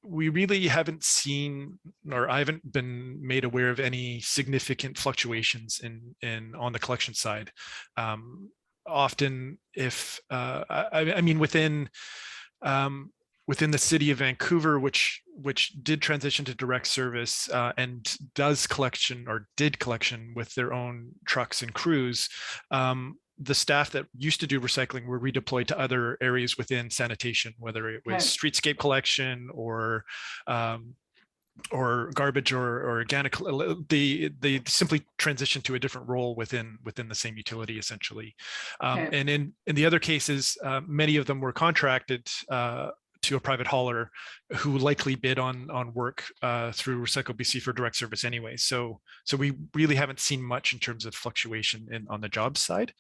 we really haven't seen, or I haven't been made aware of any significant fluctuations on the collection side. Often, if I mean within the city of Vancouver, which did transition to direct service and did collection with their own trucks and crews, the staff that used to do recycling were redeployed to other areas within sanitation, whether it was streetscape collection or garbage or organic. They simply transitioned to a different role within the same utility, essentially. And in the other cases, many of them were contracted to a private hauler who likely bid on work through Recycle BC for direct service anyway. So we really haven't seen much in terms of fluctuation on the job side,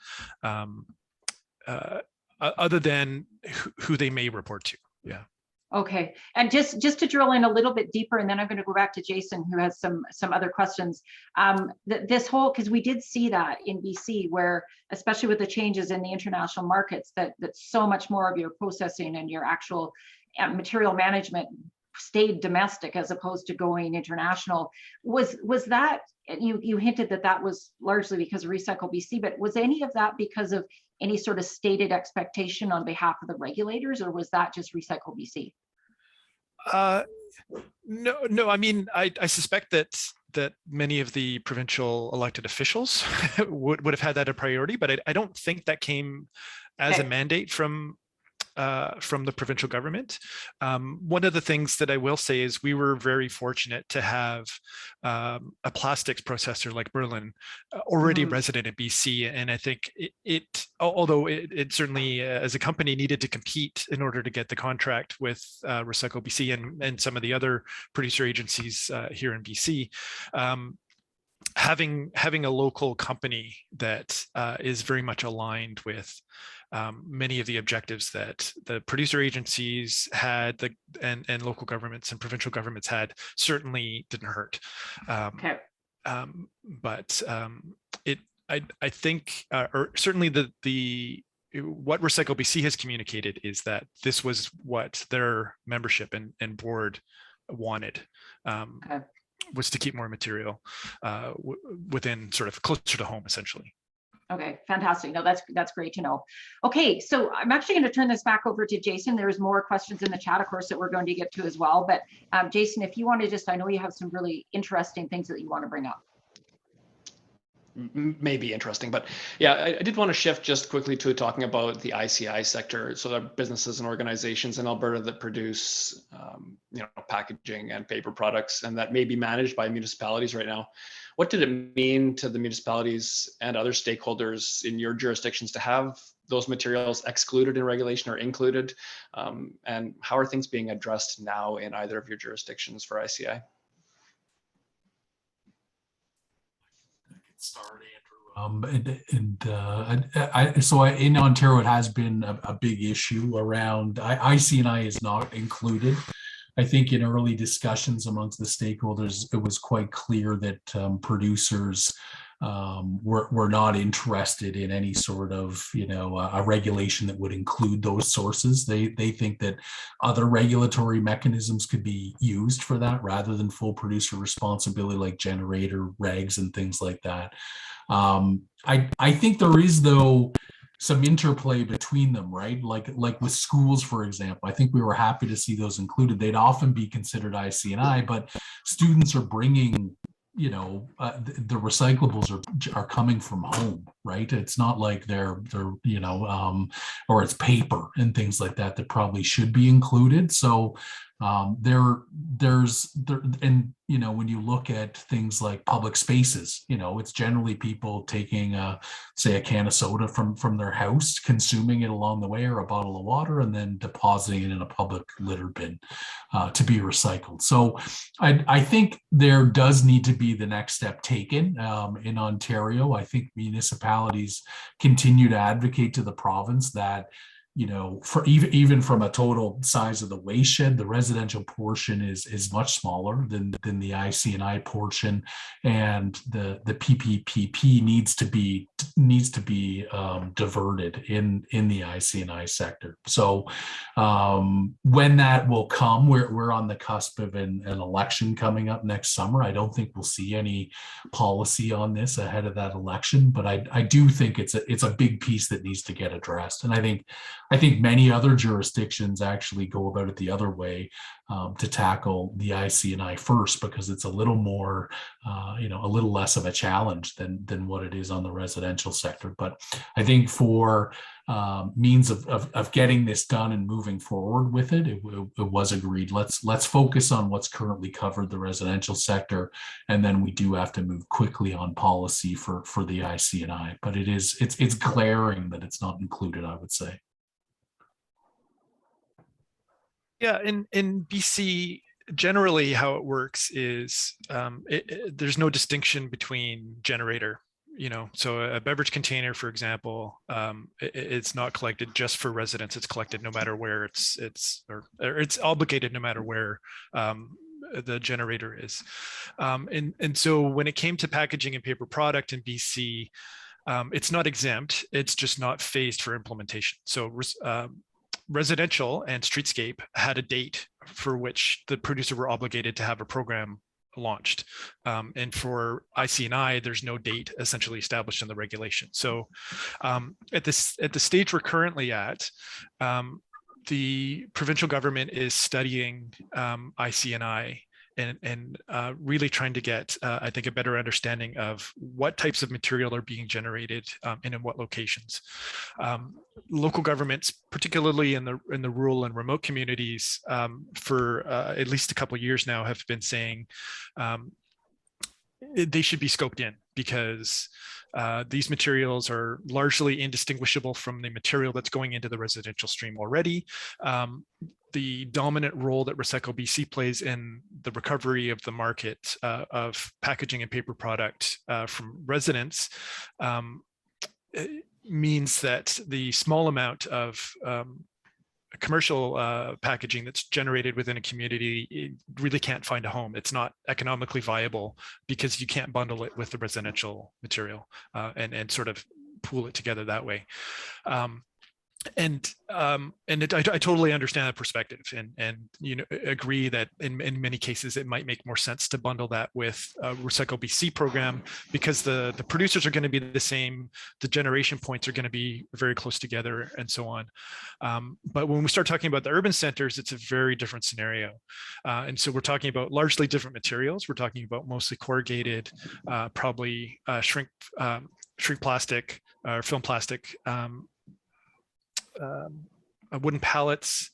other than who they may report to. Yeah. Okay, and just to drill in a little bit deeper, and then I'm going to go back to Jason, who has some other questions. This whole, because we did see that in BC, where especially with the changes in the international markets, that so much more of your processing and your actual material management stayed domestic as opposed to going international. Was that, you hinted that that was largely because of Recycle BC, but was any of that because of any sort of stated expectation on behalf of the regulators, or was that just Recycle BC? No. I mean, I suspect that many of the provincial elected officials would have had that a priority, but I don't think that came as a mandate from the provincial government. One of the things that I will say is we were very fortunate to have a plastics processor like Berlin already resident in BC. And I think although it certainly as a company needed to compete in order to get the contract with Recycle BC and some of the other producer agencies here in BC, having a local company that is very much aligned with many of the objectives that the producer agencies had, and local governments and provincial governments had, certainly didn't hurt. Okay. But I think, or certainly what Recycle BC has communicated is that this was what their membership and board wanted. Was to keep more material within sort of closer to home, essentially. Okay, fantastic. No, that's great to know. Okay, so I'm actually going to turn this back over to Jason. There's more questions in the chat, of course, that we're going to get to as well. But Jason, if you want to just, I know you have some really interesting things that you want to bring up. May be interesting, but yeah, I did want to shift just quickly to talking about the ICI sector. So there are businesses and organizations in Alberta that produce, packaging and paper products, and that may be managed by municipalities right now. What did it mean to the municipalities and other stakeholders in your jurisdictions to have those materials excluded in regulation or included? And how are things being addressed now in either of your jurisdictions for ICI? Start, Andrew. So in Ontario, it has been a big issue around IC&I is not included. I think in early discussions amongst the stakeholders, it was quite clear that producers were not interested in any sort of, a regulation that would include those sources. They think that other regulatory mechanisms could be used for that rather than full producer responsibility, like generator regs and things like that. I think there is, though, some interplay between them, right? Like with schools, for example. I think we were happy to see those included. They'd often be considered IC&I, but students are bringing, the recyclables are coming from home, right? It's not like they're or it's paper and things like that probably should be included. So when you look at things like public spaces, it's generally people taking say a can of soda from their house, consuming it along the way, or a bottle of water, and then depositing it in a public litter bin to be recycled. So I think there does need to be the next step taken in Ontario. I think municipalities continue to advocate to the province that, for even from a total size of the waste shed, the residential portion is much smaller than the IC&I portion, and the PPPP needs to be diverted in the IC&I sector. So when that will come, we're on the cusp of an election coming up next summer. I don't think we'll see any policy on this ahead of that election, but I do think it's a big piece that needs to get addressed. And I think many other jurisdictions actually go about it the other way, to tackle the IC&I first, because it's a little more, a little less of a challenge than what it is on the residential sector. But I think for means of getting this done and moving forward with it, it was agreed. Let's focus on what's currently covered, the residential sector, and then we do have to move quickly on policy for the IC&I. But it's glaring that it's not included, I would say. Yeah, in BC, generally how it works is there's no distinction between generator. So a beverage container, for example, it's not collected just for residents. It's collected no matter where it's obligated no matter where the generator is. And so when it came to packaging and paper product in BC, it's not exempt. It's just not phased for implementation. So residential and streetscape had a date for which the producer were obligated to have a program launched. And for IC&I, there's no date essentially established in the regulation. So at the stage we're currently at, the provincial government is studying IC&I and really trying to get, I think, a better understanding of what types of material are being generated and in what locations. Local governments, particularly in the rural and remote communities, for at least a couple of years now, have been saying they should be scoped in because these materials are largely indistinguishable from the material that's going into the residential stream already. The dominant role that Recycle BC plays in the recovery of the market of packaging and paper product from residents means that the small amount of commercial packaging that's generated within a community, it really can't find a home. It's not economically viable because you can't bundle it with the residential material and sort of pool it together that way. I totally understand that perspective and agree that in many cases it might make more sense to bundle that with a Recycle BC program because the producers are going to be the same, the generation points are going to be very close together and so on. But when we start talking about the urban centers, it's a very different scenario. And so we're talking about largely different materials. We're talking about mostly corrugated, probably shrink plastic or film plastic, wooden pallets,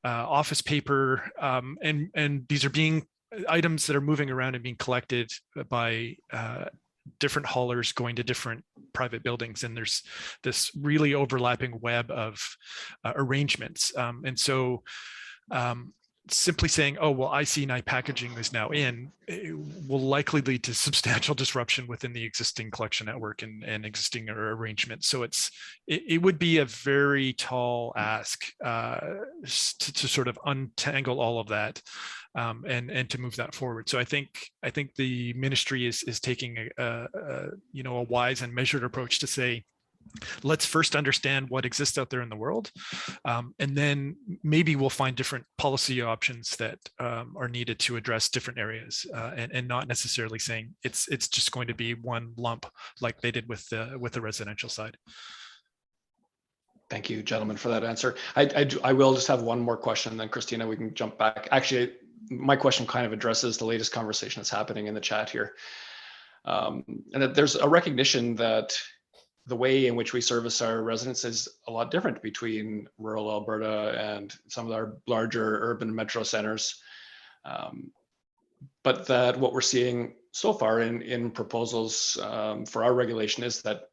office paper, and these are being items that are moving around and being collected by different haulers going to different private buildings. And there's this really overlapping web of arrangements. And so simply saying, oh, well, IC&I packaging is now in, it will likely lead to substantial disruption within the existing collection network and existing arrangements. So it would be a very tall ask to sort of untangle all of that and to move that forward. So I think the ministry is taking a wise and measured approach to say, let's first understand what exists out there in the world, and then maybe we'll find different policy options that are needed to address different areas, and not necessarily saying it's just going to be one lump like they did with the residential side. Thank you, gentlemen, for that answer. I will just have one more question, then Christina, we can jump back. Actually, my question kind of addresses the latest conversation that's happening in the chat here, and that there's a recognition that the way in which we service our residents is a lot different between rural Alberta and some of our larger urban metro centers. But that what we're seeing so far in proposals for our regulation is that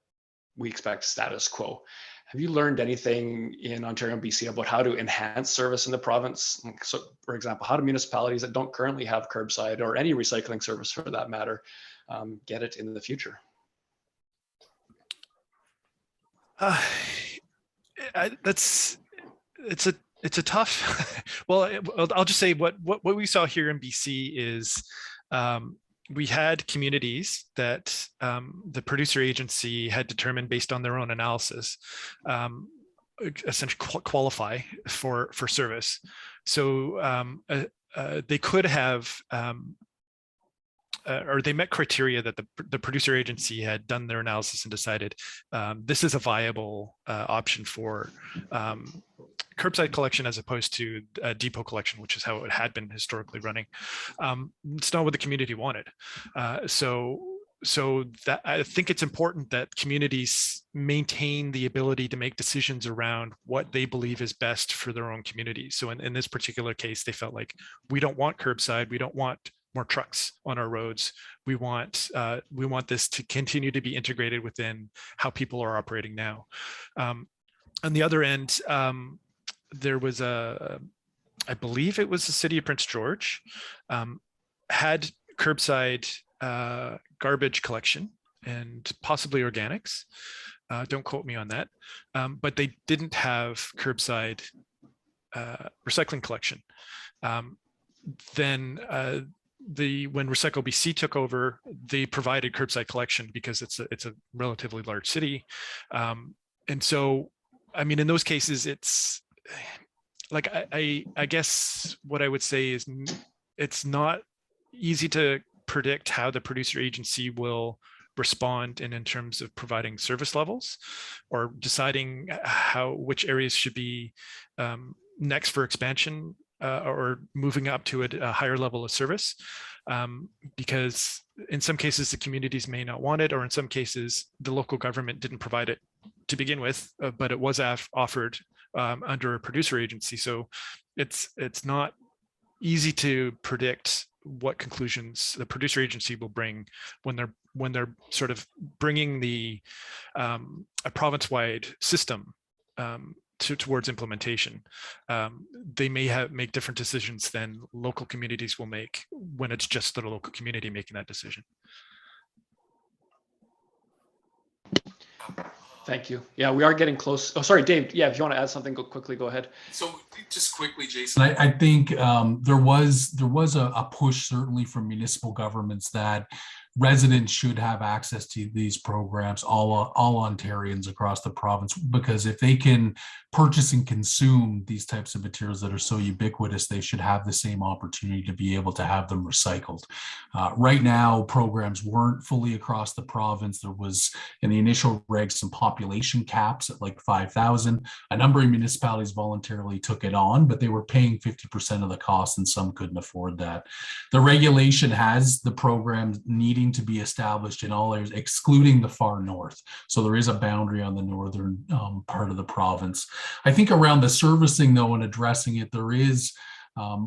we expect status quo. Have you learned anything in Ontario and BC about how to enhance service in the province? So, for example, how do municipalities that don't currently have curbside or any recycling service for that matter get it in the future? It's a tough. Well, I'll just say what we saw here in BC is we had communities that the producer agency had determined based on their own analysis essentially qualify for service. So they could have. Or they met criteria that the producer agency had done their analysis and decided this is a viable option for curbside collection as opposed to depot collection, which is how it had been historically running. It's not what the community wanted. So that I think it's important that communities maintain the ability to make decisions around what they believe is best for their own community. So in this particular case, they felt like we don't want curbside, we don't want more trucks on our roads. We want this to continue to be integrated within how people are operating now. On the other end, there was I believe it was the city of Prince George, had curbside garbage collection and possibly organics. Don't quote me on that, but they didn't have curbside recycling collection. Then when Recycle BC took over, they provided curbside collection because it's a relatively large city, and so I mean in those cases like I guess what I would say is it's not easy to predict how the producer agency will respond in terms of providing service levels or deciding which areas should be next for expansion or moving up to a higher level of service, because in some cases the communities may not want it, or in some cases the local government didn't provide it to begin with, but it was offered under a producer agency. So it's not easy to predict what conclusions the producer agency will bring when they're sort of bringing a province-wide system towards implementation. They may make different decisions than local communities will make when it's just the local community making that decision. Thank you. Yeah, we are getting close. Oh, sorry, Dave. Yeah, if you want to add something, quickly, go ahead. So just quickly, Jason. I think there was a push certainly from municipal governments that residents should have access to these programs, all Ontarians across the province, because if they can purchase and consume these types of materials that are so ubiquitous, they should have the same opportunity to be able to have them recycled. Right now, programs weren't fully across the province. There was, in the initial regs, some population caps at like 5,000. A number of municipalities voluntarily took it on, but they were paying 50% of the cost, and some couldn't afford that. The regulation has the program needing to be established in all areas, excluding the far north. So there is a boundary on the northern part of the province. I think around the servicing, though, and addressing it, there is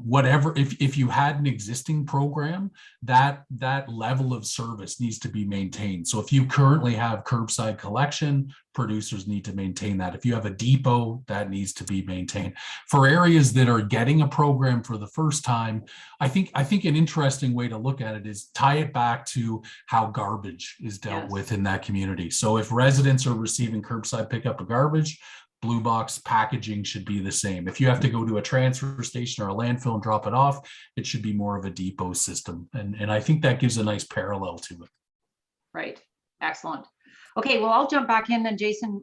whatever, if you had an existing program, that level of service needs to be maintained. So if you currently have curbside collection, producers need to maintain that. If you have a depot, that needs to be maintained. For areas that are getting a program for the first time, I think an interesting way to look at it is tie it back to how garbage is dealt with in that community. So if residents are receiving curbside pickup of garbage, blue box packaging should be the same. If you have to go to a transfer station or a landfill and drop it off, it should be more of a depot system. And I think that gives a nice parallel to it. Right. Excellent. Okay, well, I'll jump back in then, Jason.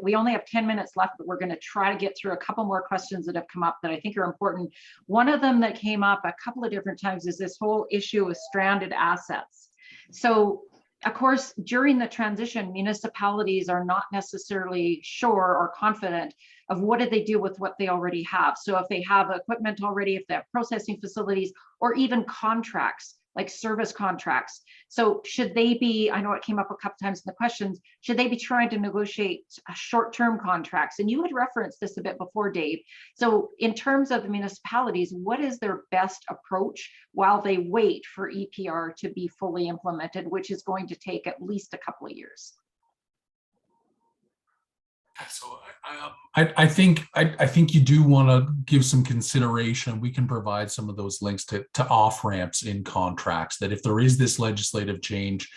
We only have 10 minutes left, but we're going to try to get through a couple more questions that have come up that I think are important. One of them that came up a couple of different times is this whole issue of stranded assets. So, of course, during the transition, municipalities are not necessarily sure or confident of what do they do with what they already have. So if they have equipment already, if they have processing facilities, or even contracts, like service contracts. So should they be, I know it came up a couple times in the questions, should they be trying to negotiate short-term contracts? And you had referenced this a bit before, Dave. So in terms of the municipalities, what is their best approach while they wait for EPR to be fully implemented, which is going to take at least a couple of years? So I think you do want to give some consideration. We can provide some of those links to off ramps in contracts, that if there is this legislative change,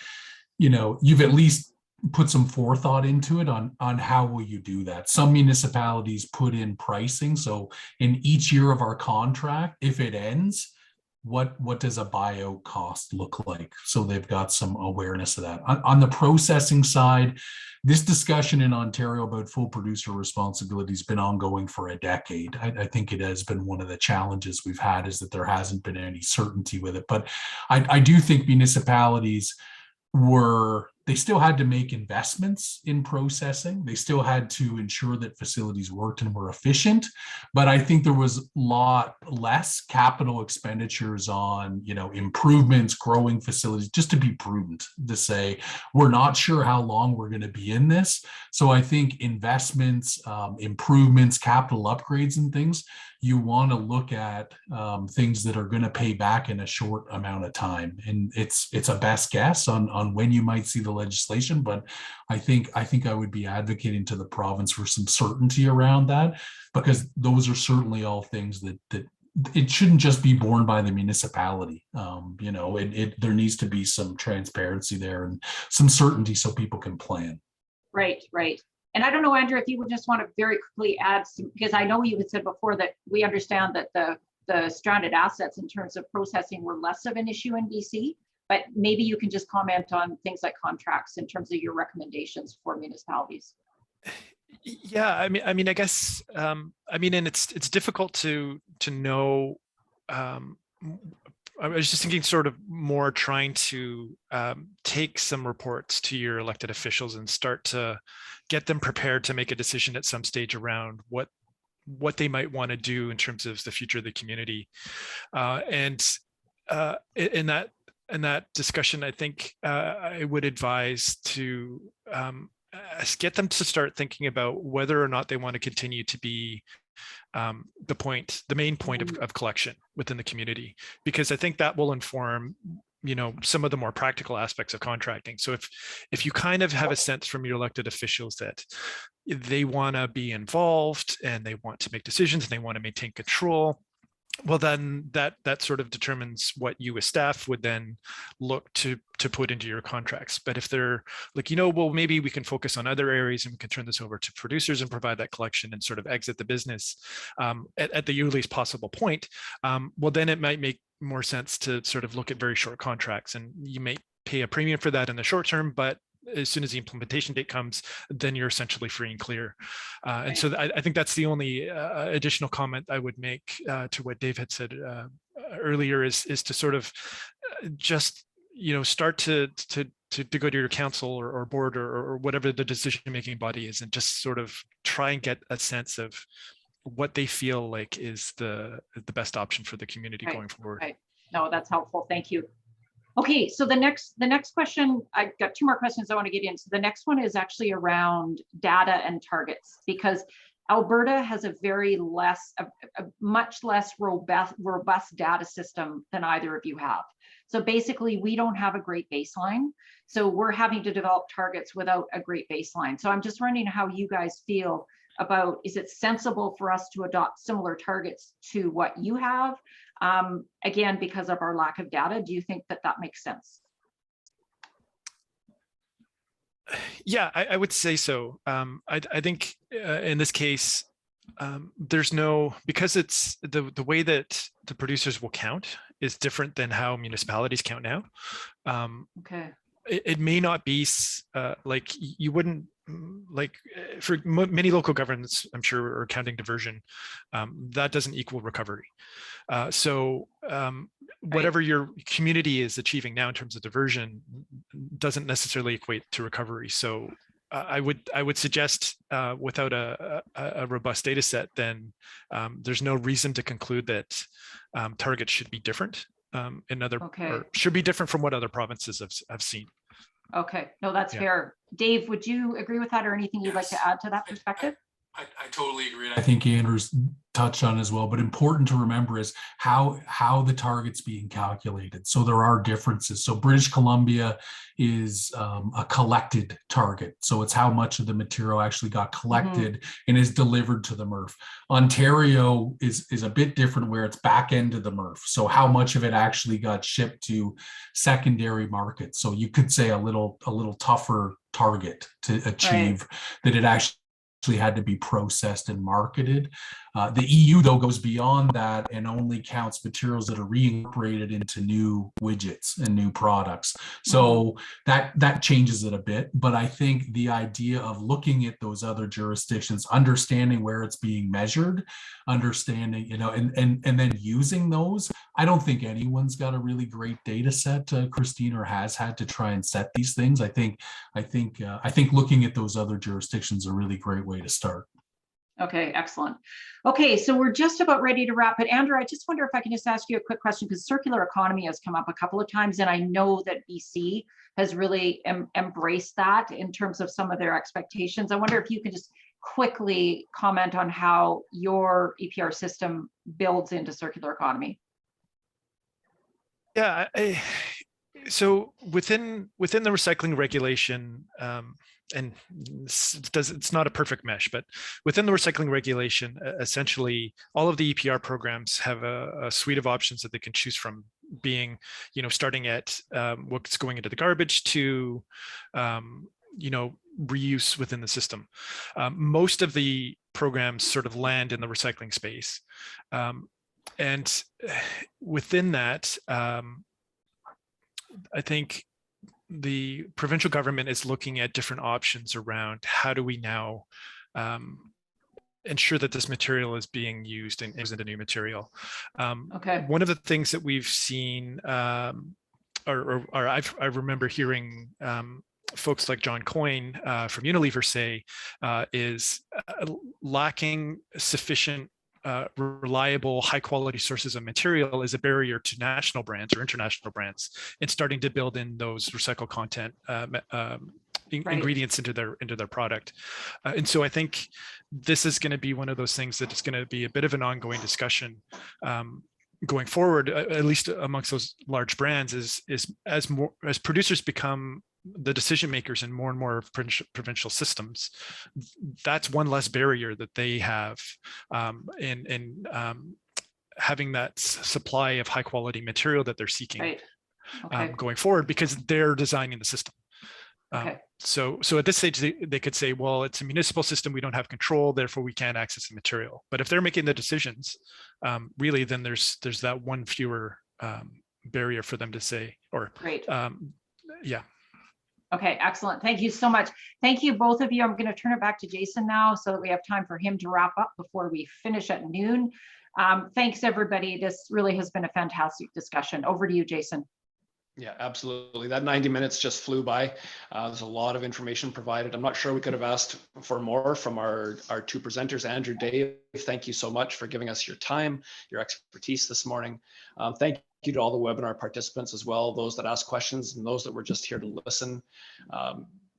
you've at least put some forethought into it on how will you do that. Some municipalities put in pricing. So in each year of our contract, if it ends, what does a buyout cost look like? So they've got some awareness of that. On the processing side, this discussion in Ontario about full producer responsibility has been ongoing for a decade. I think it has been one of the challenges we've had, is that there hasn't been any certainty with it. But I do think municipalities they still had to make investments in processing. They still had to ensure that facilities worked and were efficient. But I think there was a lot less capital expenditures on, improvements, growing facilities, just to be prudent, to say, we're not sure how long we're going to be in this. So I think investments, improvements, capital upgrades and things, you want to look at things that are going to pay back in a short amount of time. And it's a best guess on when you might see the legislation, but I think I would be advocating to the province for some certainty around that, because those are certainly all things that it shouldn't just be borne by the municipality. There needs to be some transparency there and some certainty so people can plan. Right. And I don't know, Andrew, if you would just want to very quickly add some, because I know you had said before that we understand that the stranded assets in terms of processing were less of an issue in BC, but maybe you can just comment on things like contracts in terms of your recommendations for municipalities. Yeah, I guess, and it's difficult to know. I was just thinking sort of more trying to take some reports to your elected officials and start to get them prepared to make a decision at some stage around what they might want to do in terms of the future of the community. And in that discussion, I think I would advise to get them to start thinking about whether or not they want to continue to be the main point of collection within the community, because I think that will inform, some of the more practical aspects of contracting. So if you kind of have a sense from your elected officials that they want to be involved and they want to make decisions and they want to maintain control, well, then that sort of determines what you as staff would then look to put into your contracts. But if they're like, well, maybe we can focus on other areas and we can turn this over to producers and provide that collection and sort of exit the business at the earliest possible point, well, then it might make more sense to sort of look at very short contracts, and you may pay a premium for that in the short term, but as soon as the implementation date comes, then you're essentially free and clear. And so I think that's the only additional comment I would make to what Dave had said earlier is to sort of just, start to go to your council or board or whatever the decision-making body is, and just sort of try and get a sense of what they feel like is the best option for the community going forward. Right. No, that's helpful. Thank you. Okay, so the next question, I've got two more questions I want to get into. The next one is actually around data and targets, because Alberta has a much less robust data system than either of you have. So basically, we don't have a great baseline. So we're having to develop targets without a great baseline. So I'm just wondering how you guys feel about, is it sensible for us to adopt similar targets to what you have? Again, because of our lack of data, do you think that makes sense? Yeah, I would say so. I think in this case, there's no, because it's the way that the producers will count is different than how municipalities count now. Okay. It may not be like you wouldn't, like for many local governments, I'm sure, are counting diversion. That doesn't equal recovery. So whatever your community is achieving now in terms of diversion doesn't necessarily equate to recovery. So I would suggest without a robust data set, then there's no reason to conclude that targets should be different or should be different from what other provinces have seen. Okay, no, that's fair. Dave, would you agree with that, or anything you'd like to add to that perspective? I totally agree. I think Andrew's touched on as well, but important to remember is how the target's being calculated. So there are differences. So British Columbia is a collected target. So it's how much of the material actually got collected and is delivered to the MRF. Ontario is a bit different, where it's back end of the MRF. So how much of it actually got shipped to secondary markets. So you could say a little tougher target to achieve, that it actually had to be processed and marketed. The EU, though, goes beyond that and only counts materials that are reincorporated into new widgets and new products. So that changes it a bit. But I think the idea of looking at those other jurisdictions, understanding where it's being measured, understanding, and then using those. I don't think anyone's got a really great data set, Christine, or has had to try and set these things. I think looking at those other jurisdictions is a really great way to start. Okay, excellent. Okay, so we're just about ready to wrap, but Andrew, I just wonder if I can just ask you a quick question, because circular economy has come up a couple of times, and I know that BC has really embraced that in terms of some of their expectations. I wonder if you could just quickly comment on how your EPR system builds into circular economy. Yeah, so within the recycling regulation, and it's not a perfect mesh, but within the recycling regulation, essentially all of the EPR programs have a suite of options that they can choose from, being, starting at what's going into the garbage to, reuse within the system. Most of the programs sort of land in the recycling space. And within that, I think the provincial government is looking at different options around how do we now ensure that this material is being used and isn't a new material. Okay. One of the things that we've seen, or I remember hearing folks like John Coyne from Unilever say is lacking sufficient reliable, high quality sources of material is a barrier to national brands or international brands in starting to build in those recycled content ingredients into their product. And so I think this is going to be one of those things that is going to be a bit of an ongoing discussion going forward, at least amongst those large brands, is as producers become the decision makers in more and more provincial systems, that's one less barrier that they have in having that supply of high quality material that they're seeking going forward, because they're designing the system. So at this stage, they could say, well, it's a municipal system, we don't have control, therefore we can't access the material. But if they're making the decisions, really, then there's that one fewer barrier for them to say, or yeah. Okay, excellent. Thank you so much. Thank you, both of you. I'm going to turn it back to Jason now so that we have time for him to wrap up before we finish at noon. Thanks, everybody. This really has been a fantastic discussion. Over to you, Jason. Yeah, absolutely. That 90 minutes just flew by. There's a lot of information provided. I'm not sure we could have asked for more from our two presenters. Andrew, Dave, thank you so much for giving us your time, your expertise this morning. Thank you to all the webinar participants as well, those that asked questions and those that were just here to listen.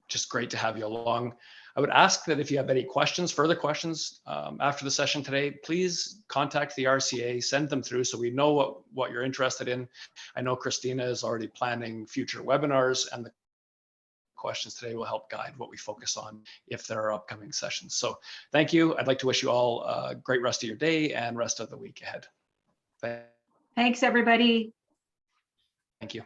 Just great to have you along. I would ask that if you have any questions, further questions after the session today, please contact the RCA, send them through so we know what you're interested in. I know Christina is already planning future webinars, and the questions today will help guide what we focus on if there are upcoming sessions. So thank you. I'd like to wish you all a great rest of your day and rest of the week ahead. Thanks, everybody. Thank you.